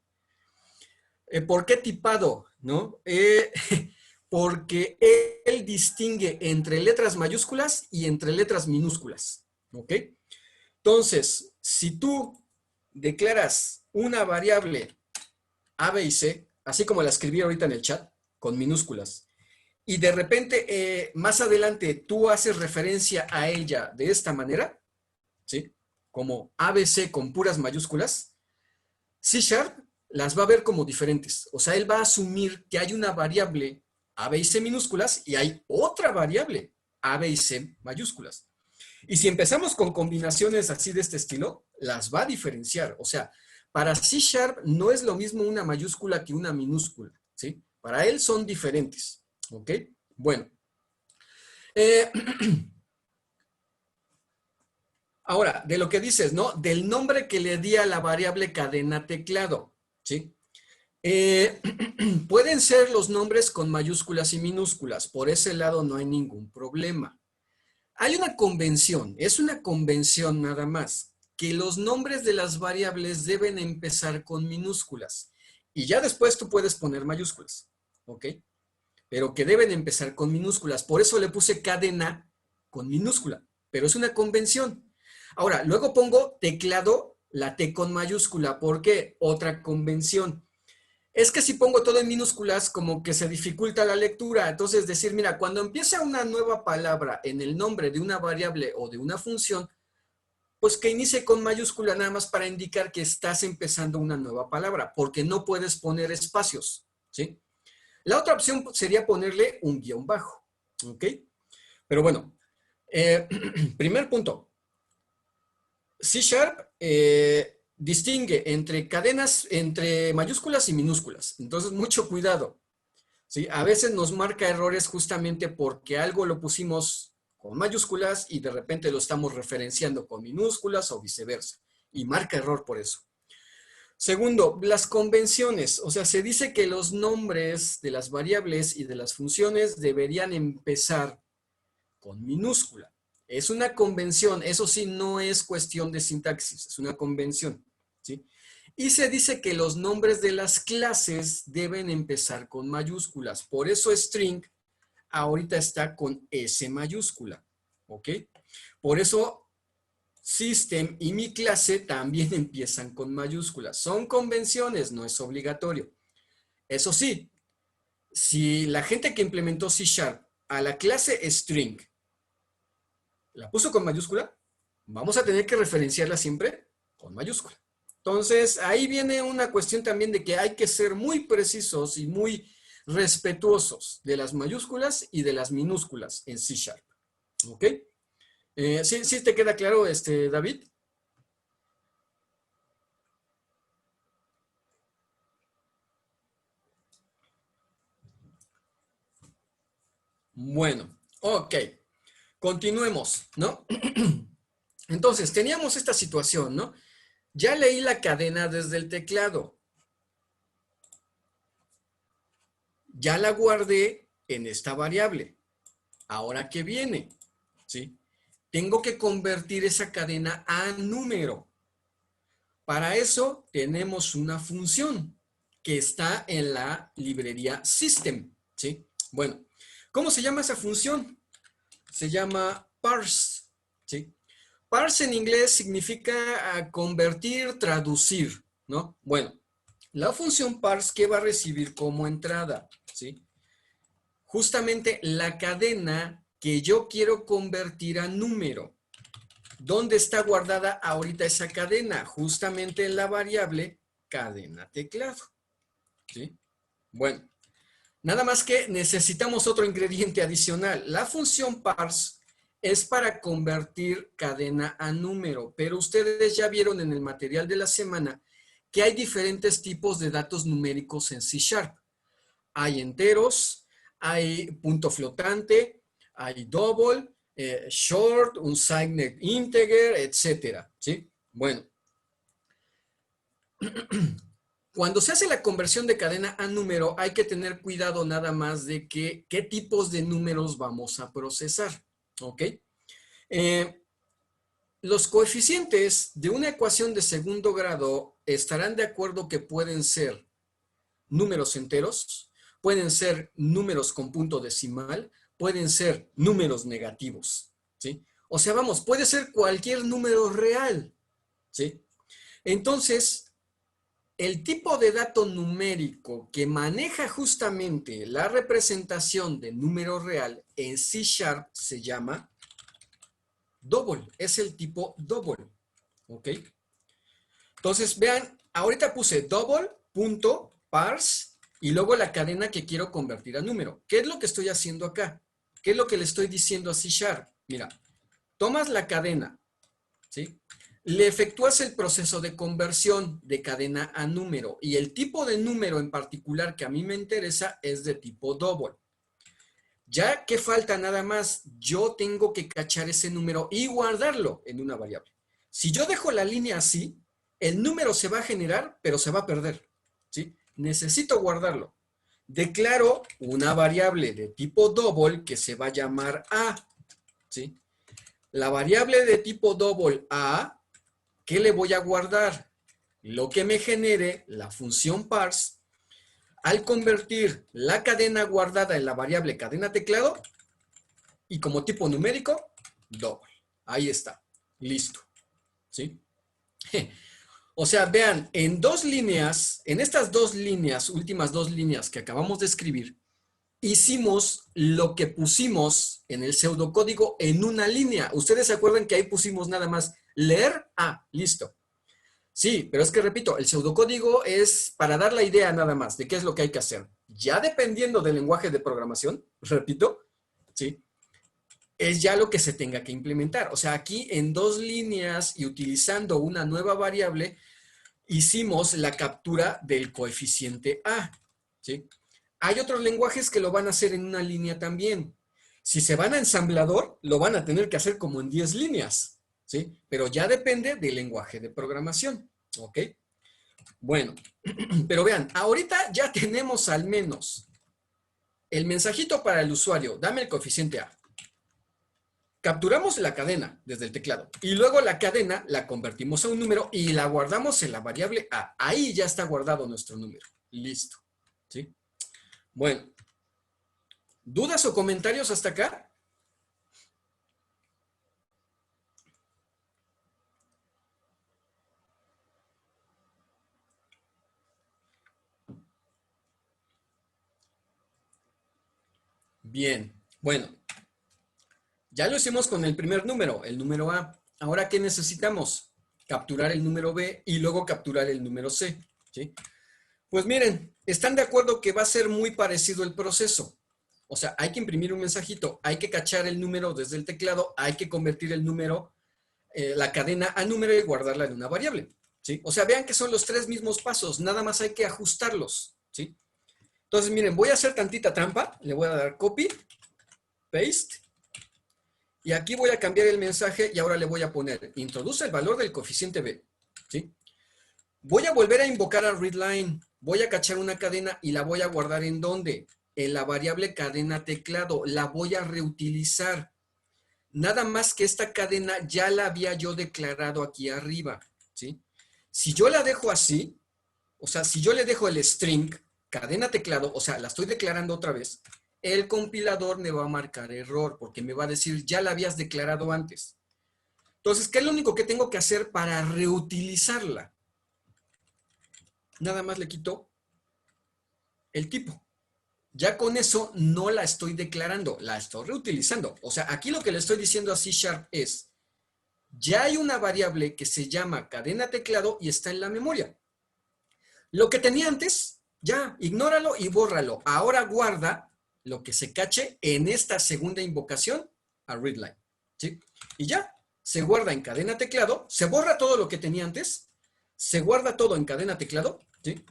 ¿Por qué tipado? ¿No? Porque él distingue entre letras mayúsculas y entre letras minúsculas, ¿ok? Entonces, si tú declaras una variable A, B y C, así como la escribí ahorita en el chat, con minúsculas, y de repente, más adelante, tú haces referencia a ella de esta manera, ¿sí? Como ABC con puras mayúsculas, C# las va a ver como diferentes. O sea, él va a asumir que hay una variable A, B y C minúsculas y hay otra variable A, B y C mayúsculas. Y si empezamos con combinaciones así de este estilo, las va a diferenciar. O sea, para C# no es lo mismo una mayúscula que una minúscula, ¿sí? Para él son diferentes, ¿ok? Bueno. Ahora, de lo que dices, ¿no? Del nombre que le di a la variable cadena teclado, ¿sí? Pueden ser los nombres con mayúsculas y minúsculas. Por ese lado no hay ningún problema. Hay una convención, es una convención nada más, que los nombres de las variables deben empezar con minúsculas. Y ya después tú puedes poner mayúsculas, ¿ok? Pero que deben empezar con minúsculas. Por eso le puse cadena con minúscula, pero es una convención. Ahora, luego pongo teclado, la T con mayúscula. ¿Por qué? Otra convención. Es que si pongo todo en minúsculas, como que se dificulta la lectura. Entonces, decir, mira, cuando empieza una nueva palabra en el nombre de una variable o de una función, pues que inicie con mayúscula nada más para indicar que estás empezando una nueva palabra, porque no puedes poner espacios, ¿sí? La otra opción sería ponerle un guión bajo, ¿ok? Pero bueno, primer punto. C# distingue entre cadenas, entre mayúsculas y minúsculas. Entonces, mucho cuidado. ¿Sí? A veces nos marca errores justamente porque algo lo pusimos con mayúsculas y de repente lo estamos referenciando con minúsculas o viceversa. Y marca error por eso. Segundo, las convenciones. O sea, se dice que los nombres de las variables y de las funciones deberían empezar con minúscula. Es una convención, eso sí, no es cuestión de sintaxis, es una convención, ¿sí? Y se dice que los nombres de las clases deben empezar con mayúsculas. Por eso string ahorita está con S mayúscula, ¿ok? Por eso system y mi clase también empiezan con mayúsculas. Son convenciones, no es obligatorio. Eso sí, si la gente que implementó C# a la clase string la puso con mayúscula, vamos a tener que referenciarla siempre con mayúscula. Entonces, ahí viene una cuestión también de que hay que ser muy precisos y muy respetuosos de las mayúsculas y de las minúsculas en C#. ¿Ok? ¿Sí te queda claro, David? Bueno, ok. Continuemos, ¿no? Entonces, teníamos esta situación, ¿no? Ya leí la cadena desde el teclado. Ya la guardé en esta variable. Ahora, ¿qué viene? ¿Sí? Tengo que convertir esa cadena a número. Para eso tenemos una función que está en la librería System, ¿sí? Bueno, ¿cómo se llama esa función? Se llama parse, ¿sí? Parse en inglés significa convertir, traducir, ¿no? Bueno, la función parse, ¿qué va a recibir como entrada? ¿Sí? Justamente la cadena que yo quiero convertir a número. ¿Dónde está guardada ahorita esa cadena? Justamente en la variable cadena teclado. ¿Sí? Bueno, nada más que necesitamos otro ingrediente adicional. La función parse es para convertir cadena a número, pero ustedes ya vieron en el material de la semana que hay diferentes tipos de datos numéricos en C#. Hay enteros, hay punto flotante, hay double, short, unsigned integer, etcétera, ¿sí? Bueno, cuando se hace la conversión de cadena a número, hay que tener cuidado nada más de qué tipos de números vamos a procesar, ¿ok? Los coeficientes de una ecuación de segundo grado estarán de acuerdo que pueden ser números enteros, pueden ser números con punto decimal, pueden ser números negativos, ¿sí? O sea, vamos, puede ser cualquier número real, ¿sí? Entonces, el tipo de dato numérico que maneja justamente la representación de número real en C# se llama double, es el tipo double, ¿ok? Entonces, vean, ahorita puse double.parse y luego la cadena que quiero convertir a número. ¿Qué es lo que estoy haciendo acá? ¿Qué es lo que le estoy diciendo a C#? Mira, tomas la cadena, ¿sí? Le efectúas el proceso de conversión de cadena a número y el tipo de número en particular que a mí me interesa es de tipo double. Ya que falta nada más, yo tengo que cachar ese número y guardarlo en una variable. Si yo dejo la línea así, el número se va a generar, pero se va a perder, ¿sí? Necesito guardarlo. Declaro una variable de tipo double que se va a llamar A, ¿sí? La variable de tipo double A, ¿qué le voy a guardar? Lo que me genere la función parse al convertir la cadena guardada en la variable cadena teclado y como tipo numérico, double. Ahí está. Listo. ¿Sí? O sea, vean, en dos líneas, en estas dos líneas, últimas dos líneas que acabamos de escribir, hicimos lo que pusimos en el pseudocódigo en una línea. ¿Ustedes se acuerdan que ahí pusimos nada más leer? Ah, listo. Sí, pero es que repito, el pseudocódigo es para dar la idea nada más de qué es lo que hay que hacer. Ya dependiendo del lenguaje de programación, repito, ¿sí? es ya lo que se tenga que implementar. O sea, aquí en 2 líneas y utilizando una nueva variable, hicimos la captura del coeficiente A, ¿sí? Hay otros lenguajes que lo van a hacer en una línea también. Si se van a ensamblador, lo van a tener que hacer como en 10 líneas, ¿sí? Pero ya depende del lenguaje de programación, ¿ok? Bueno, pero vean, ahorita ya tenemos al menos el mensajito para el usuario, dame el coeficiente A. Capturamos la cadena desde el teclado y luego la cadena la convertimos a un número y la guardamos en la variable A. Ahí ya está guardado nuestro número. Listo. ¿Sí? Bueno, ¿dudas o comentarios hasta acá? Bien, bueno, ya lo hicimos con el primer número, el número A. Ahora, ¿qué necesitamos? Capturar el número B y luego capturar el número C. ¿Sí? Pues miren, ¿están de acuerdo que va a ser muy parecido el proceso? O sea, hay que imprimir un mensajito, hay que cachar el número desde el teclado, hay que convertir el número, la cadena a número y guardarla en una variable. ¿Sí? O sea, vean que son los 3 mismos pasos, nada más hay que ajustarlos. ¿Sí? Entonces, miren, voy a hacer tantita trampa, le voy a dar copy, paste, y aquí voy a cambiar el mensaje y ahora le voy a poner, introduce el valor del coeficiente B. ¿Sí? Voy a volver a invocar a readline, voy a cachar una cadena y la voy a guardar ¿en dónde? En la variable cadena teclado, la voy a reutilizar. Nada más que esta cadena ya la había yo declarado aquí arriba, ¿sí? Si yo la dejo así, o sea, si yo le dejo el string cadena teclado, o sea, la estoy declarando otra vez, el compilador me va a marcar error porque me va a decir, ya la habías declarado antes. Entonces, ¿qué es lo único que tengo que hacer para reutilizarla? Nada más le quito el tipo. Ya con eso no la estoy declarando, la estoy reutilizando. O sea, aquí lo que le estoy diciendo a C# es, ya hay una variable que se llama cadena teclado y está en la memoria. Lo que tenía antes, ya, ignóralo y bórralo. Ahora guarda lo que se cache en esta segunda invocación a readline. ¿Sí? Y ya, se guarda en cadena teclado, se borra todo lo que tenía antes, se guarda todo en cadena teclado, ¿sí?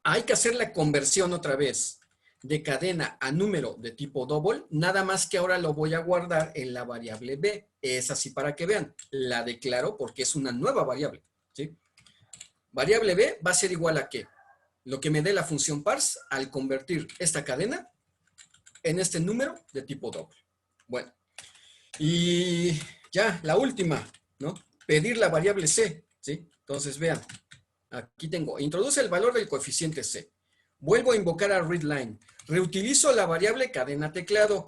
Hay que hacer la conversión otra vez de cadena a número de tipo double, nada más que ahora lo voy a guardar en la variable B. Es así para que vean, la declaro porque es una nueva variable, ¿sí? Variable B va a ser igual a ¿qué? Lo que me dé la función parse al convertir esta cadena en este número de tipo doble. Bueno, y ya, la última, ¿no? Pedir la variable C, ¿sí? Entonces, vean, aquí tengo, introduce el valor del coeficiente C. Vuelvo a invocar a readline. Reutilizo la variable cadena teclado.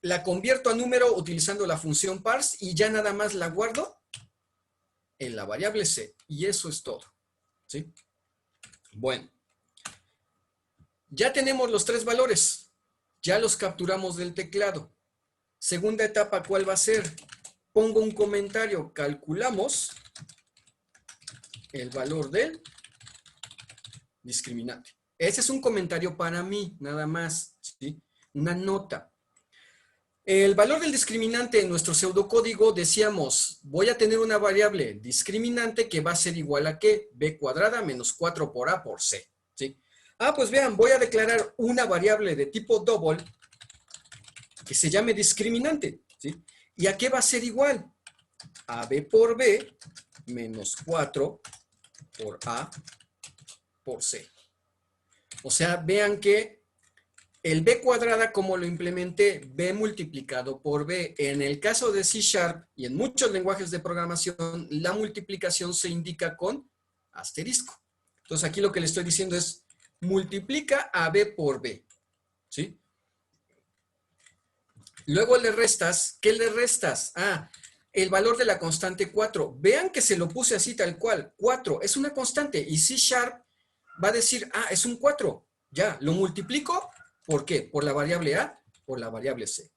La convierto a número utilizando la función parse y ya nada más la guardo en la variable C. Y eso es todo, ¿sí? Bueno, ya tenemos los 3 valores. Ya los capturamos del teclado. Segunda etapa, ¿cuál va a ser? Pongo un comentario, calculamos el valor del discriminante. Ese es un comentario para mí, nada más, ¿sí? Una nota. El valor del discriminante en nuestro pseudocódigo decíamos, voy a tener una variable discriminante que va a ser igual a ¿qué? B cuadrada menos 4 por A por C, ¿sí? Ah, pues vean, voy a declarar una variable de tipo double que se llame discriminante, ¿sí? ¿Y a qué va a ser igual? A B por B menos 4 por A por C. O sea, vean que el B cuadrada, como lo implementé, B multiplicado por B. En el caso de C# y en muchos lenguajes de programación, la multiplicación se indica con asterisco. Entonces, aquí lo que le estoy diciendo es, multiplica a B por B, ¿sí? Luego le restas, ¿qué le restas? Ah, el valor de la constante 4. Vean que se lo puse así tal cual. 4 es una constante y C# va a decir, ah, es un 4. Ya, lo multiplico. ¿Por qué? Por la variable A, por la variable C.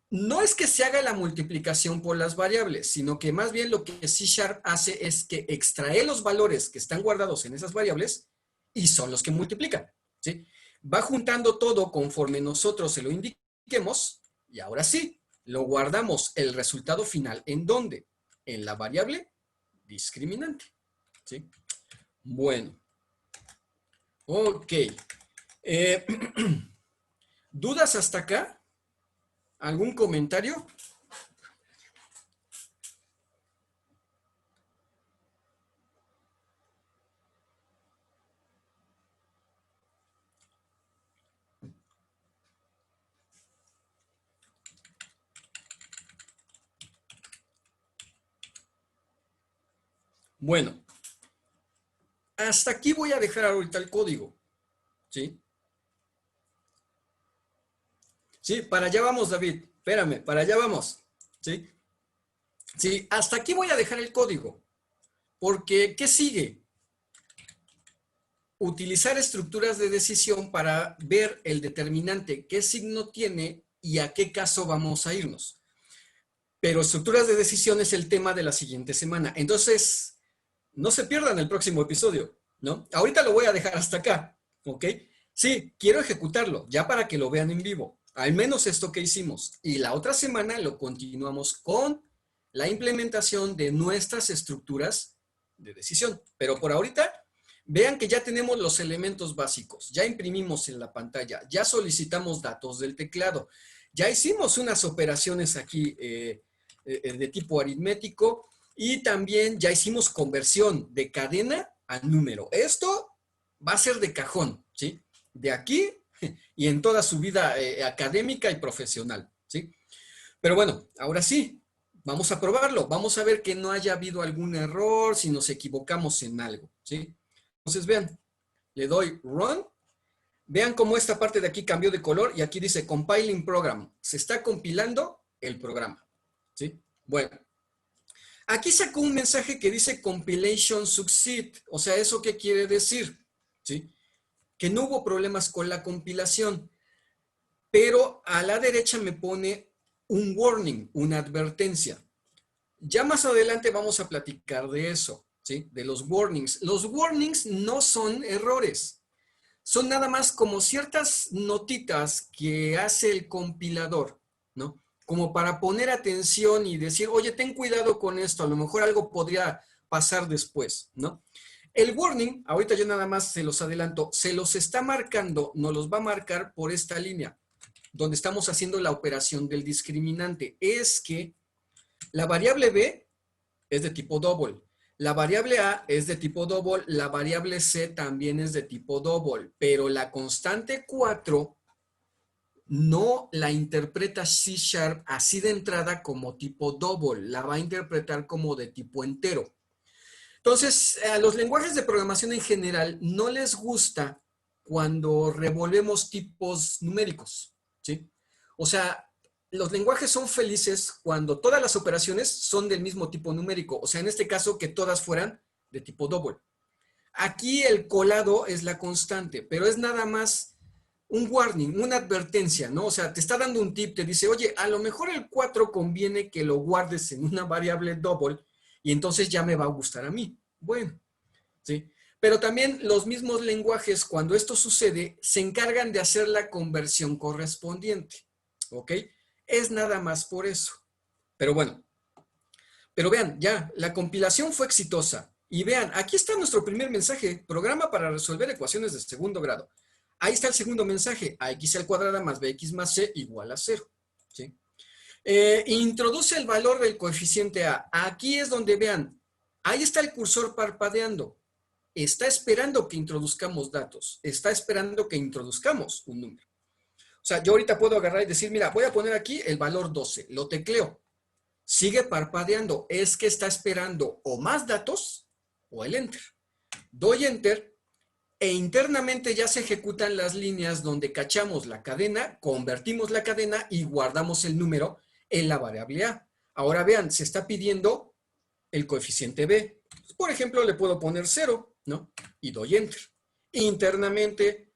No es que se haga la multiplicación por las variables, sino que más bien lo que C# hace es que extrae los valores que están guardados en esas variables y son los que multiplican, ¿sí? va juntando todo conforme nosotros se lo indiquemos y ahora sí, lo guardamos el resultado final. ¿En dónde? En la variable discriminante. ¿Sí? Bueno. Ok. ¿Dudas hasta acá? ¿Algún comentario? Bueno, hasta aquí voy a dejar ahorita el código. ¿Sí? Sí, para allá vamos, David. Espérame, para allá vamos. ¿Sí? Sí, hasta aquí voy a dejar el código. Porque, ¿qué sigue? Utilizar estructuras de decisión para ver el determinante, qué signo tiene y a qué caso vamos a irnos. Pero estructuras de decisión es el tema de la siguiente semana. Entonces, no se pierdan el próximo episodio, ¿no? Ahorita lo voy a dejar hasta acá, ¿ok? Sí, quiero ejecutarlo, ya para que lo vean en vivo. Al menos esto que hicimos. Y la otra semana lo continuamos con la implementación de nuestras estructuras de decisión. Pero por ahorita, vean que ya tenemos los elementos básicos. Ya imprimimos en la pantalla, ya solicitamos datos del teclado, ya hicimos unas operaciones aquí de tipo aritmético, y también ya hicimos conversión de cadena a número. Esto va a ser de cajón, ¿sí? De aquí y en toda su vida académica y profesional, ¿sí? Pero bueno, ahora sí, vamos a probarlo. Vamos a ver que no haya habido algún error, si nos equivocamos en algo, ¿sí? Entonces, vean, le doy Run. Vean cómo esta parte de aquí cambió de color y aquí dice Compiling Program. Se está compilando el programa, ¿sí? Bueno. Aquí sacó un mensaje que dice compilation succeed. O sea, ¿eso qué quiere decir? ¿Sí? Que no hubo problemas con la compilación. Pero a la derecha me pone un warning, una advertencia. Ya más adelante vamos a platicar de eso, ¿sí? De los warnings. Los warnings no son errores. Son nada más como ciertas notitas que hace el compilador, ¿no? Como para poner atención y decir, oye, ten cuidado con esto, a lo mejor algo podría pasar después, ¿no? El warning, ahorita yo nada más se los adelanto, se los está marcando, nos los va a marcar por esta línea, donde estamos haciendo la operación del discriminante. Es que la variable B es de tipo double. La variable A es de tipo double, la variable C también es de tipo double, pero la constante 4 no la interpreta C# así de entrada como tipo double, la va a interpretar como de tipo entero. Entonces, a los lenguajes de programación en general no les gusta cuando revolvemos tipos numéricos, ¿sí? O sea, los lenguajes son felices cuando todas las operaciones son del mismo tipo numérico. O sea, en este caso, que todas fueran de tipo double. Aquí el colado es la constante, pero es nada más un warning, una advertencia, ¿no? O sea, te está dando un tip, te dice, oye, a lo mejor el 4 conviene que lo guardes en una variable double y entonces ya me va a gustar a mí. Bueno, ¿sí? Pero también los mismos lenguajes, cuando esto sucede, se encargan de hacer la conversión correspondiente, ¿ok? Es nada más por eso. Pero bueno, pero vean, ya, la compilación fue exitosa. Y vean, aquí está nuestro primer mensaje, programa para resolver ecuaciones de segundo grado. Ahí está el segundo mensaje, ax al cuadrado más bx más c igual a 0. ¿Sí? Introduce el valor del coeficiente a. Aquí es donde vean, ahí está el cursor parpadeando. Está esperando que introduzcamos datos. Está esperando que introduzcamos un número. O sea, yo ahorita puedo agarrar y decir, mira, voy a poner aquí el valor 12. Lo tecleo. Sigue parpadeando. Es que está esperando o más datos o el enter. Doy enter e internamente ya se ejecutan las líneas donde cachamos la cadena, convertimos la cadena y guardamos el número en la variable A. Ahora vean, se está pidiendo el coeficiente B. Por ejemplo, le puedo poner 0, ¿no? Y doy enter. Internamente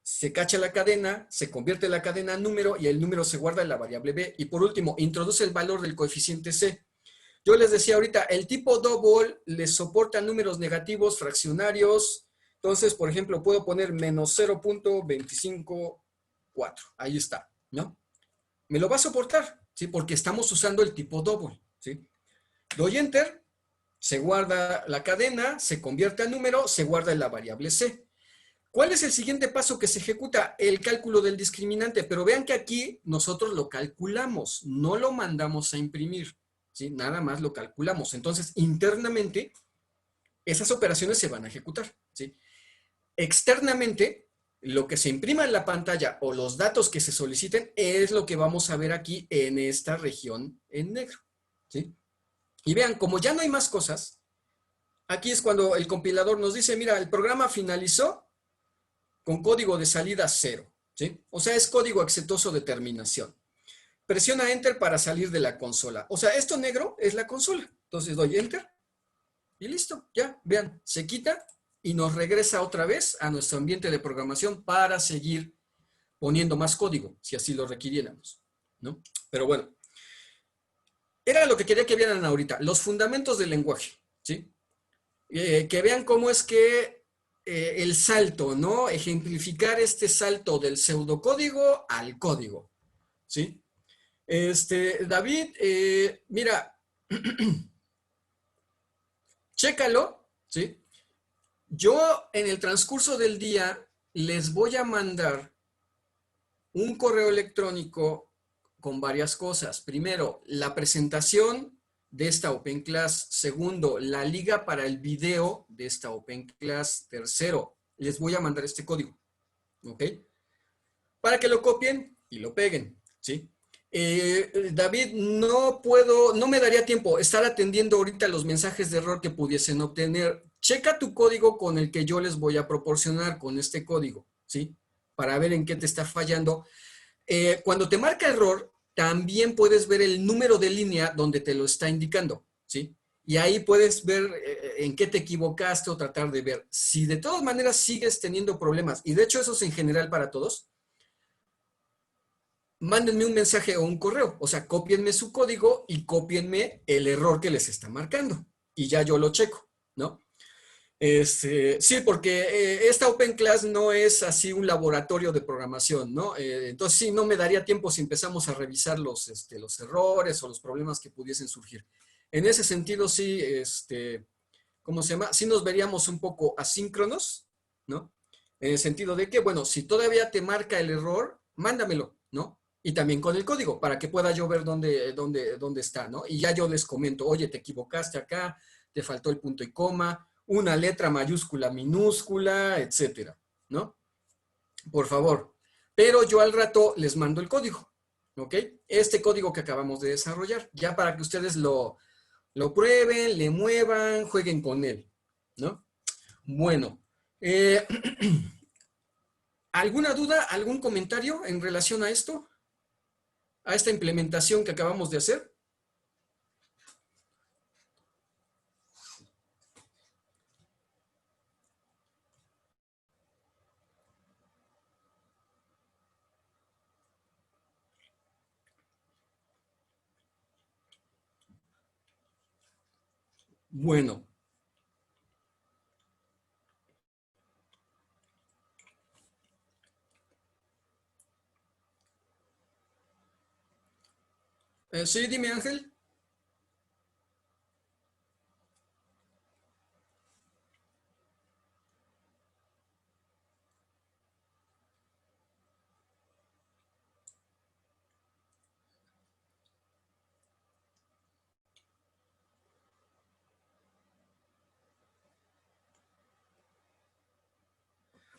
se cacha la cadena, se convierte la cadena en número y el número se guarda en la variable B. Y por último, introduce el valor del coeficiente C. Yo les decía ahorita, el tipo double les soporta números negativos, fraccionarios, Entonces, por ejemplo, puedo poner menos 0.254. Ahí está, ¿no? Me lo va a soportar, ¿sí? Porque estamos usando el tipo double, ¿sí? Doy Enter, se guarda la cadena, se convierte a número, se guarda en la variable C. ¿Cuál es el siguiente paso que se ejecuta? El cálculo del discriminante, pero vean que aquí nosotros lo calculamos, no lo mandamos a imprimir, ¿sí? Nada más lo calculamos. Entonces, internamente, esas operaciones se van a ejecutar, ¿sí? Externamente, lo que se imprima en la pantalla o los datos que se soliciten es lo que vamos a ver aquí en esta región en negro, ¿sí? Y vean, como ya no hay más cosas, aquí es cuando el compilador nos dice, mira, el programa finalizó con código de salida 0, ¿sí? O sea, es código exitoso de terminación. Presiona Enter para salir de la consola. O sea, esto negro es la consola. Entonces doy Enter y listo, ya, vean, se quita y nos regresa otra vez a nuestro ambiente de programación para seguir poniendo más código, si así lo requiriéramos, ¿no? Pero bueno, era lo que quería que vieran ahorita, los fundamentos del lenguaje, ¿sí? Que vean cómo es que el salto, ¿no? Ejemplificar este salto del pseudocódigo al código, ¿sí? David, mira, chécalo, ¿sí? Yo en el transcurso del día les voy a mandar un correo electrónico con varias cosas. Primero, la presentación de esta Open Class. Segundo, la liga para el video de esta Open Class. Tercero, les voy a mandar este código, ¿ok? Para que lo copien y lo peguen, ¿sí? David, no me daría tiempo estar atendiendo ahorita los mensajes de error que pudiesen obtener. Checa tu código con el que yo les voy a proporcionar, con este código, ¿sí? Para ver en qué te está fallando. Cuando te marca error, también puedes ver el número de línea donde te lo está indicando, ¿sí? Y ahí puedes ver en qué te equivocaste o tratar de ver. Si de todas maneras sigues teniendo problemas, y de hecho eso es en general para todos, mándenme un mensaje o un correo. O sea, cópienme su código y cópienme el error que les está marcando. Y ya yo lo checo, ¿no? Sí, porque esta Open Class no es así un laboratorio de programación, ¿no? Entonces sí, no me daría tiempo si empezamos a revisar los errores o los problemas que pudiesen surgir. En ese sentido, sí, ¿cómo se llama? Sí nos veríamos un poco asíncronos, ¿no? En el sentido de que, bueno, si todavía te marca el error, mándamelo, ¿no? Y también con el código, para que pueda yo ver dónde está, ¿no? Y ya yo les comento, oye, te equivocaste acá, te faltó el punto y coma, una letra mayúscula, minúscula, etcétera, ¿no? Por favor. Pero yo al rato les mando el código, ¿ok? Este código que acabamos de desarrollar, ya para que ustedes lo prueben, le muevan, jueguen con él, ¿no? Bueno, ¿alguna duda, algún comentario en relación a esto? ¿A esta implementación que acabamos de hacer? Bueno. Sí, dime, Ángel.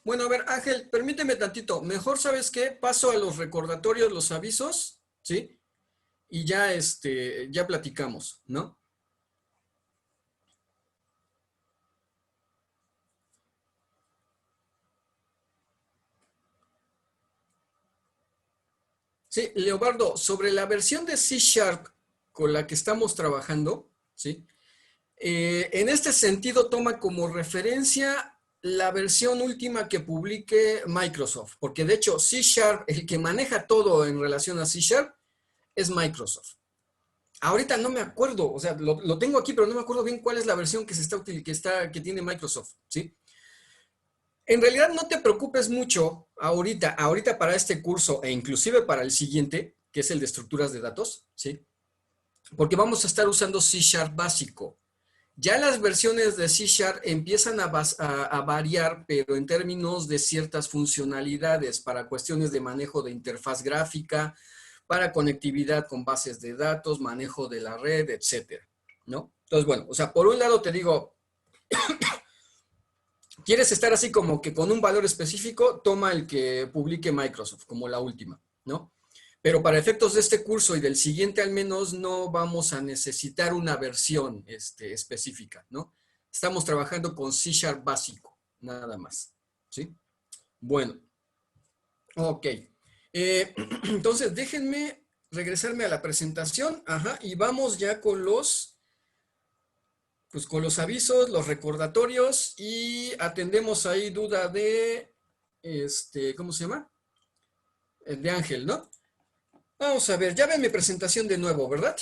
Bueno, a ver, Ángel, permíteme tantito. Mejor, ¿sabes qué? Paso a los recordatorios, los avisos, ¿sí? Y ya, ya platicamos, ¿no? Sí, Leobardo, sobre la versión de C Sharp con la que estamos trabajando, ¿sí? En este sentido, toma como referencia la versión última que publique Microsoft, porque de hecho C Sharp, el que maneja todo en relación a C Sharp, es Microsoft. Ahorita no me acuerdo, o sea, lo tengo aquí, pero no me acuerdo bien cuál es la versión que se está que tiene Microsoft, ¿sí? En realidad no te preocupes mucho ahorita para este curso e inclusive para el siguiente, que es el de estructuras de datos, ¿sí? Porque vamos a estar usando C# básico. Ya las versiones de C# empiezan a variar, pero en términos de ciertas funcionalidades para cuestiones de manejo de interfaz gráfica, para conectividad con bases de datos, manejo de la red, etcétera, ¿no? Entonces, bueno, o sea, por un lado te digo, ¿quieres estar así como que con un valor específico? Toma el que publique Microsoft, como la última, ¿no? Pero para efectos de este curso y del siguiente al menos no vamos a necesitar una versión específica, ¿no? Estamos trabajando con C# básico, nada más, ¿sí? Bueno, ok. Entonces, déjenme regresarme a la presentación, ajá, y vamos ya con pues con los avisos, los recordatorios y atendemos ahí duda de, ¿cómo se llama? De Ángel, ¿no? Vamos a ver, ya ven mi presentación de nuevo, ¿verdad?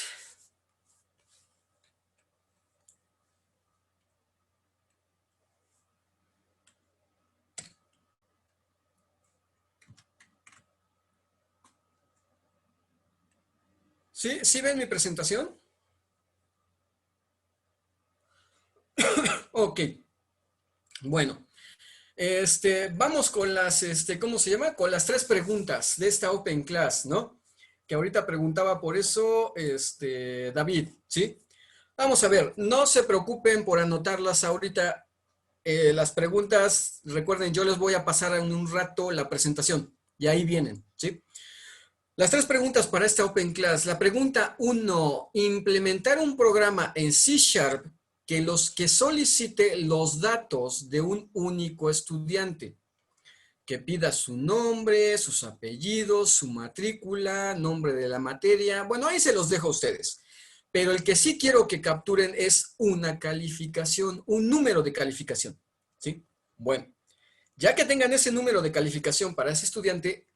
¿Sí? ¿Sí ven mi presentación? Ok, bueno. Vamos con las, ¿cómo se llama? Con las 3 preguntas de esta Open Class, ¿no? Que ahorita preguntaba por eso, David, ¿sí? Vamos a ver, no se preocupen por anotarlas ahorita. Las preguntas, recuerden, yo les voy a pasar en un rato la presentación y ahí vienen, ¿sí? Las 3 preguntas para esta Open Class. La pregunta 1, implementar un programa en C# que solicite los datos de un único estudiante, que pida su nombre, sus apellidos, su matrícula, nombre de la materia. Bueno, ahí se los dejo a ustedes. Pero el que sí quiero que capturen es una calificación, un número de calificación, ¿sí? Bueno, ya que tengan ese número de calificación para ese estudiante,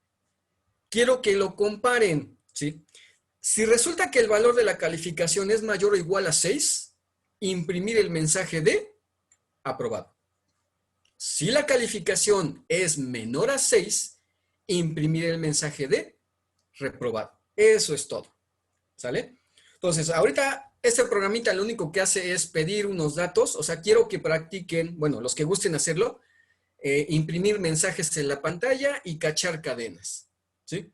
quiero que lo comparen, ¿sí? Si resulta que el valor de la calificación es mayor o igual a 6, imprimir el mensaje de aprobado. Si la calificación es menor a 6, imprimir el mensaje de reprobado. Eso es todo, ¿sale? Entonces, ahorita este programita lo único que hace es pedir unos datos, o sea, quiero que practiquen, bueno, los que gusten hacerlo, imprimir mensajes en la pantalla y cachar cadenas, ¿sí?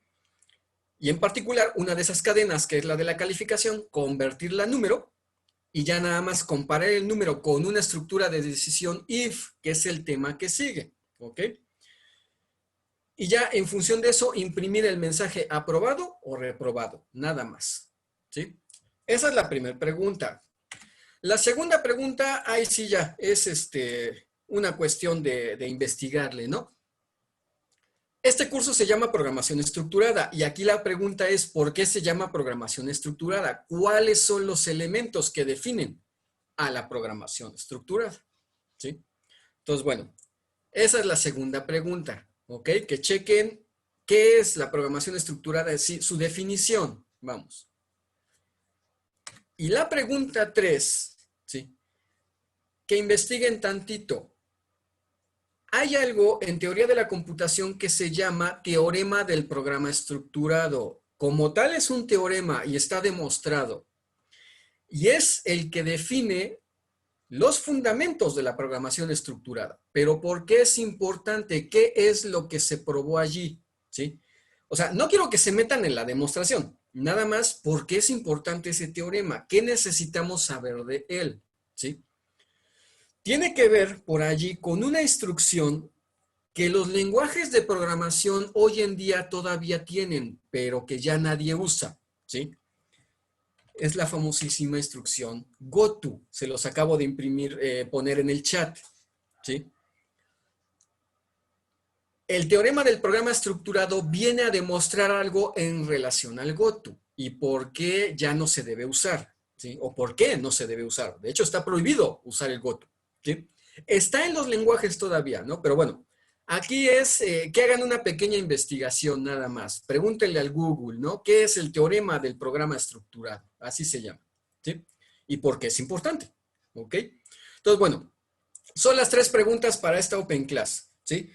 Y en particular, una de esas cadenas, que es la de la calificación, convertirla a número y ya nada más comparar el número con una estructura de decisión if, que es el tema que sigue, ¿ok? Y ya en función de eso, imprimir el mensaje aprobado o reprobado, nada más, ¿sí? Esa es la primera pregunta. La segunda pregunta, ahí sí ya, es una cuestión de investigarle, ¿no? Este curso se llama programación estructurada y aquí la pregunta es, ¿por qué se llama programación estructurada? ¿Cuáles son los elementos que definen a la programación estructurada? ¿Sí? Entonces, bueno, esa es la segunda pregunta, ¿ok? Que chequen qué es la programación estructurada, sí, su definición, vamos. Y la pregunta 3, ¿sí? Que investiguen tantito. Hay algo en teoría de la computación que se llama teorema del programa estructurado. Como tal es un teorema y está demostrado. Y es el que define los fundamentos de la programación estructurada. Pero ¿por qué es importante? ¿Qué es lo que se probó allí? ¿Sí? O sea, no quiero que se metan en la demostración. Nada más, ¿por qué es importante ese teorema? ¿Qué necesitamos saber de él? ¿Sí? Tiene que ver por allí con una instrucción que los lenguajes de programación hoy en día todavía tienen, pero que ya nadie usa, ¿sí? Es la famosísima instrucción goto. Se los acabo de imprimir, poner en el chat, ¿sí? El teorema del programa estructurado viene a demostrar algo en relación al goto y por qué ya no se debe usar, ¿sí? O por qué no se debe usar. De hecho, está prohibido usar el goto, ¿sí? Está en los lenguajes todavía, ¿no? Pero bueno, aquí es que hagan una pequeña investigación nada más. Pregúntenle al Google, ¿no? ¿Qué es el teorema del programa estructurado? Así se llama, ¿sí? Y por qué es importante, ¿ok? Entonces, bueno, son las 3 preguntas para esta Open Class. ¿sí?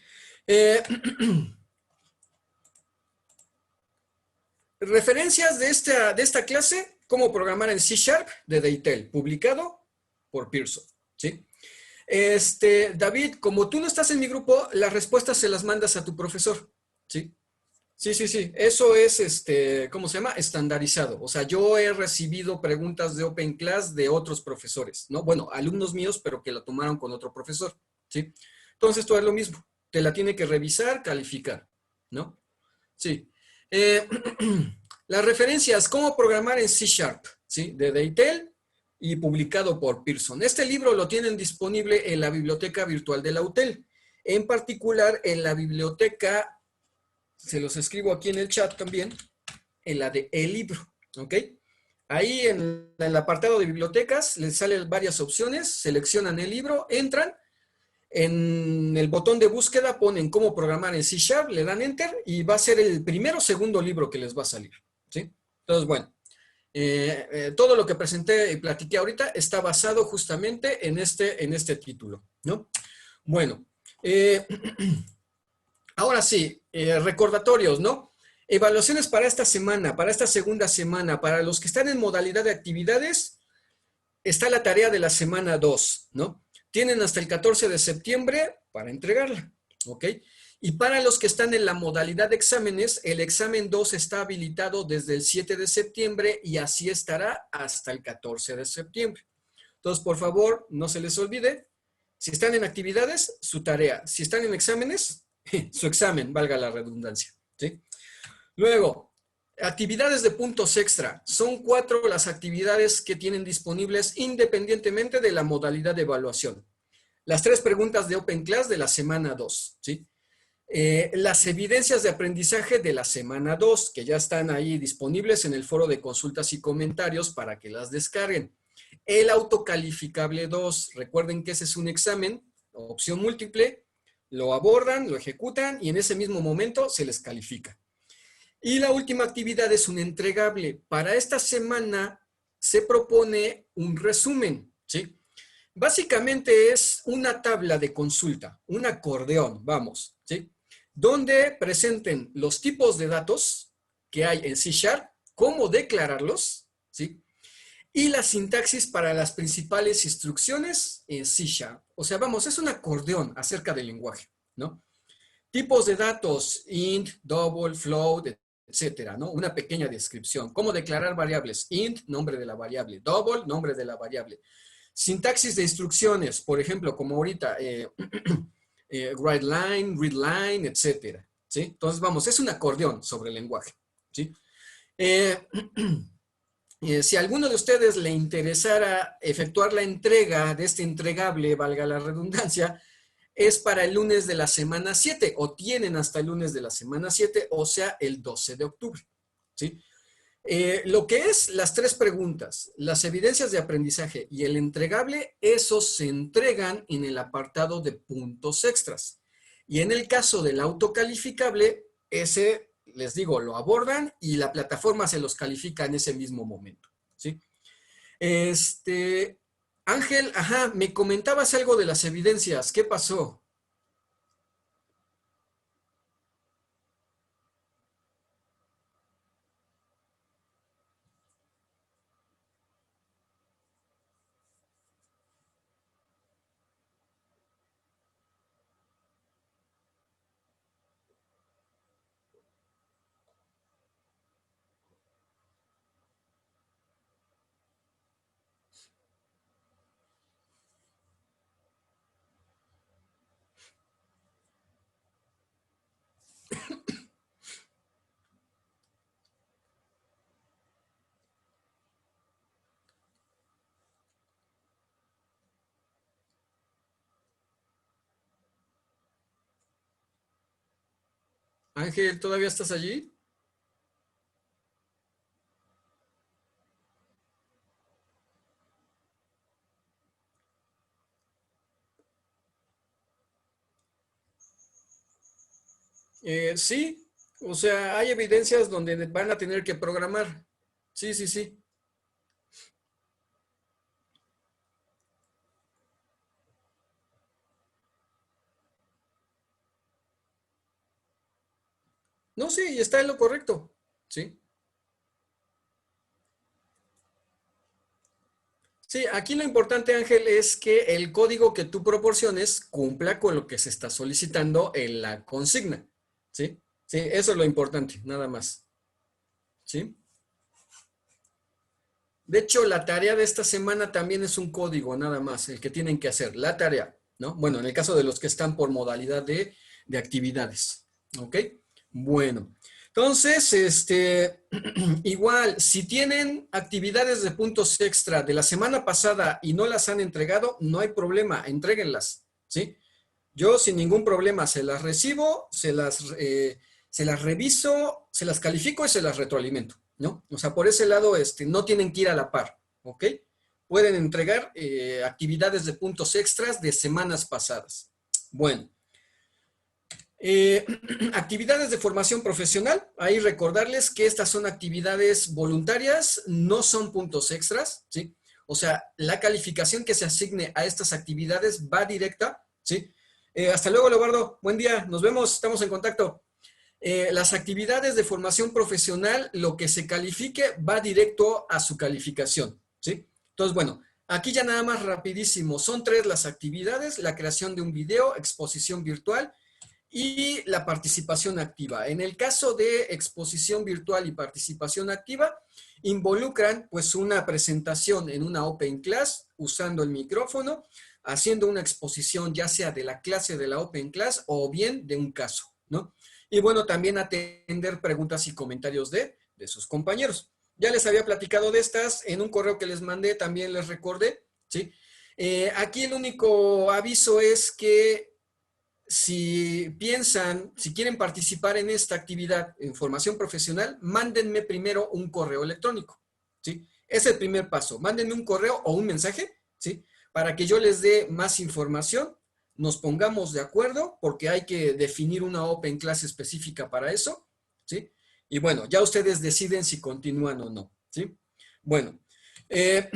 Referencias de esta clase, cómo programar en C Sharp de Deitel, publicado por Pearson, ¿sí? David, como tú no estás en mi grupo, las respuestas se las mandas a tu profesor, ¿sí? Sí, sí, sí. Eso es, ¿cómo se llama? Estandarizado. O sea, yo he recibido preguntas de Open Class de otros profesores, ¿no? Bueno, alumnos míos, pero que la tomaron con otro profesor, ¿sí? Entonces, todo es lo mismo. Te la tiene que revisar, calificar, ¿no? Sí. Eh, las referencias, cómo programar en C Sharp, ¿sí? De Deitel y publicado por Pearson. Este libro lo tienen disponible en la biblioteca virtual de la UTEL, en particular en la biblioteca, se los escribo aquí en el chat también, en la de El Libro, ¿ok? Ahí en el apartado de bibliotecas les salen varias opciones, seleccionan el libro, entran, en el botón de búsqueda ponen cómo programar en C Sharp, le dan Enter y va a ser el primero o segundo libro que les va a salir, ¿sí? Entonces, bueno, todo lo que presenté y platiqué ahorita está basado justamente en este título, ¿no? Bueno, ahora sí, recordatorios, ¿no? Evaluaciones para esta semana, para esta segunda semana, para los que están en modalidad de actividades, está la tarea de la semana 2, ¿no? Tienen hasta el 14 de septiembre para entregarla, ¿ok? Y para los que están en la modalidad de exámenes, el examen 2 está habilitado desde el 7 de septiembre y así estará hasta el 14 de septiembre. Entonces, por favor, no se les olvide, si están en actividades, su tarea. Si están en exámenes, su examen, valga la redundancia, ¿sí? Luego, actividades de puntos extra. Son 4 las actividades que tienen disponibles independientemente de la modalidad de evaluación. Las 3 preguntas de Open Class de la semana 2, ¿sí? Las evidencias de aprendizaje de la semana 2, que ya están ahí disponibles en el foro de consultas y comentarios para que las descarguen. El autocalificable 2, recuerden que ese es un examen, opción múltiple, lo abordan, lo ejecutan y en ese mismo momento se les califica. Y la última actividad es un entregable. Para esta semana se propone un resumen, ¿sí? Básicamente es una tabla de consulta, un acordeón, vamos, ¿sí? Donde presenten los tipos de datos que hay en C Sharp, cómo declararlos, ¿sí? Y la sintaxis para las principales instrucciones en C Sharp. O sea, vamos, es un acordeón acerca del lenguaje, ¿no? Tipos de datos, int, double, float, etcétera, ¿no? Una pequeña descripción. Cómo declarar variables. Int, nombre de la variable. Double, nombre de la variable. Sintaxis de instrucciones, por ejemplo, como ahorita, write line, read line, etcétera, ¿sí? Entonces, vamos, es un acordeón sobre el lenguaje, ¿sí? Eh, si a alguno de ustedes le interesara efectuar la entrega de este entregable, valga la redundancia, es para el lunes de la semana 7, o tienen hasta el lunes de la semana 7, o sea, el 12 de octubre, ¿sí? Lo que es las 3 preguntas, las evidencias de aprendizaje y el entregable, esos se entregan en el apartado de puntos extras. Y en el caso del autocalificable, ese, les digo, lo abordan y la plataforma se los califica en ese mismo momento, ¿sí? Ángel, ajá, me comentabas algo de las evidencias, ¿qué pasó? Ángel, ¿todavía estás allí? Sí, o sea, hay evidencias donde van a tener que programar. Sí, sí, sí. No, sí, está en lo correcto. ¿Sí? Sí, aquí lo importante, Ángel, es que el código que tú proporciones cumpla con lo que se está solicitando en la consigna. ¿Sí? Sí, eso es lo importante, nada más. ¿Sí? De hecho, la tarea de esta semana también es un código, nada más, el que tienen que hacer, la tarea, ¿no? Bueno, en el caso de los que están por modalidad de actividades, ¿ok? Bueno, entonces, igual, si tienen actividades de puntos extra de la semana pasada y no las han entregado, no hay problema, entréguenlas, ¿sí? Yo sin ningún problema se las recibo, se las reviso, se las califico y se las retroalimento, ¿no? O sea, por ese lado no tienen que ir a la par, ¿ok? Pueden entregar actividades de puntos extras de semanas pasadas. Bueno, actividades de formación profesional, ahí recordarles que estas son actividades voluntarias, no son puntos extras, ¿sí? O sea, la calificación que se asigne a estas actividades va directa, ¿sí? Hasta luego, Leobardo. Buen día. Nos vemos. Estamos en contacto. Las actividades de formación profesional, lo que se califique va directo a su calificación, ¿sí? Entonces, bueno, aquí ya nada más rapidísimo. Son 3 las actividades: la creación de un video, exposición virtual y la participación activa. En el caso de exposición virtual y participación activa, involucran pues una presentación en una Open Class usando el micrófono, haciendo una exposición ya sea de la clase de la Open Class o bien de un caso, ¿no? Y bueno, también atender preguntas y comentarios de sus compañeros. Ya les había platicado de estas en un correo que les mandé, también les recordé, ¿sí? Aquí el único aviso es que si piensan, si quieren participar en esta actividad en formación profesional, mándenme primero un correo electrónico, ¿sí? Es el primer paso. Mándenme un correo o un mensaje, ¿sí? Para que yo les dé más información, nos pongamos de acuerdo, porque hay que definir una Open Class específica para eso, ¿sí? Y bueno, ya ustedes deciden si continúan o no, ¿sí? Bueno, eh,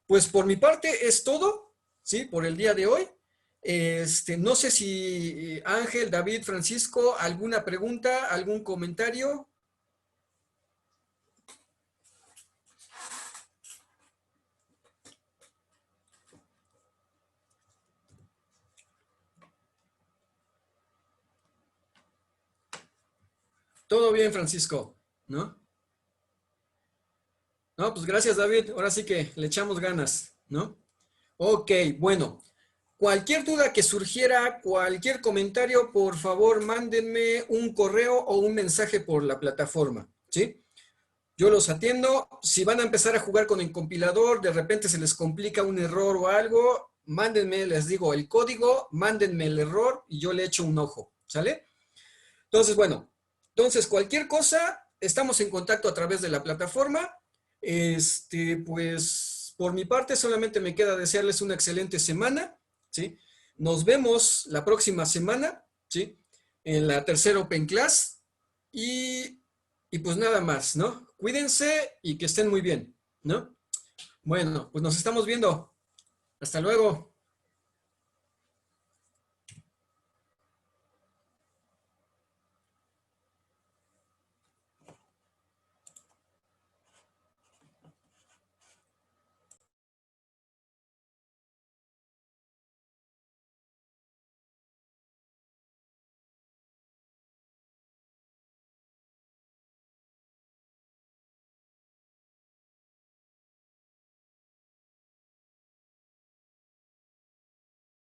pues por mi parte es todo, ¿sí? Por el día de hoy. No sé si Ángel, David, Francisco, alguna pregunta, algún comentario. Todo bien, Francisco, ¿no? No, pues gracias, David. Ahora sí que le echamos ganas, ¿no? Ok, bueno. Cualquier duda que surgiera, cualquier comentario, por favor, mándenme un correo o un mensaje por la plataforma, ¿sí? Yo los atiendo. Si van a empezar a jugar con el compilador, de repente se les complica un error o algo, mándenme, les digo, el código, mándenme el error y yo le echo un ojo, ¿sale? Entonces, bueno, entonces cualquier cosa, estamos en contacto a través de la plataforma. Pues, por mi parte, solamente me queda desearles una excelente semana, ¿sí? Nos vemos la próxima semana, ¿sí? En la tercera Open Class. Y pues nada más, ¿no? Cuídense y que estén muy bien, ¿no? Bueno, pues nos estamos viendo. Hasta luego.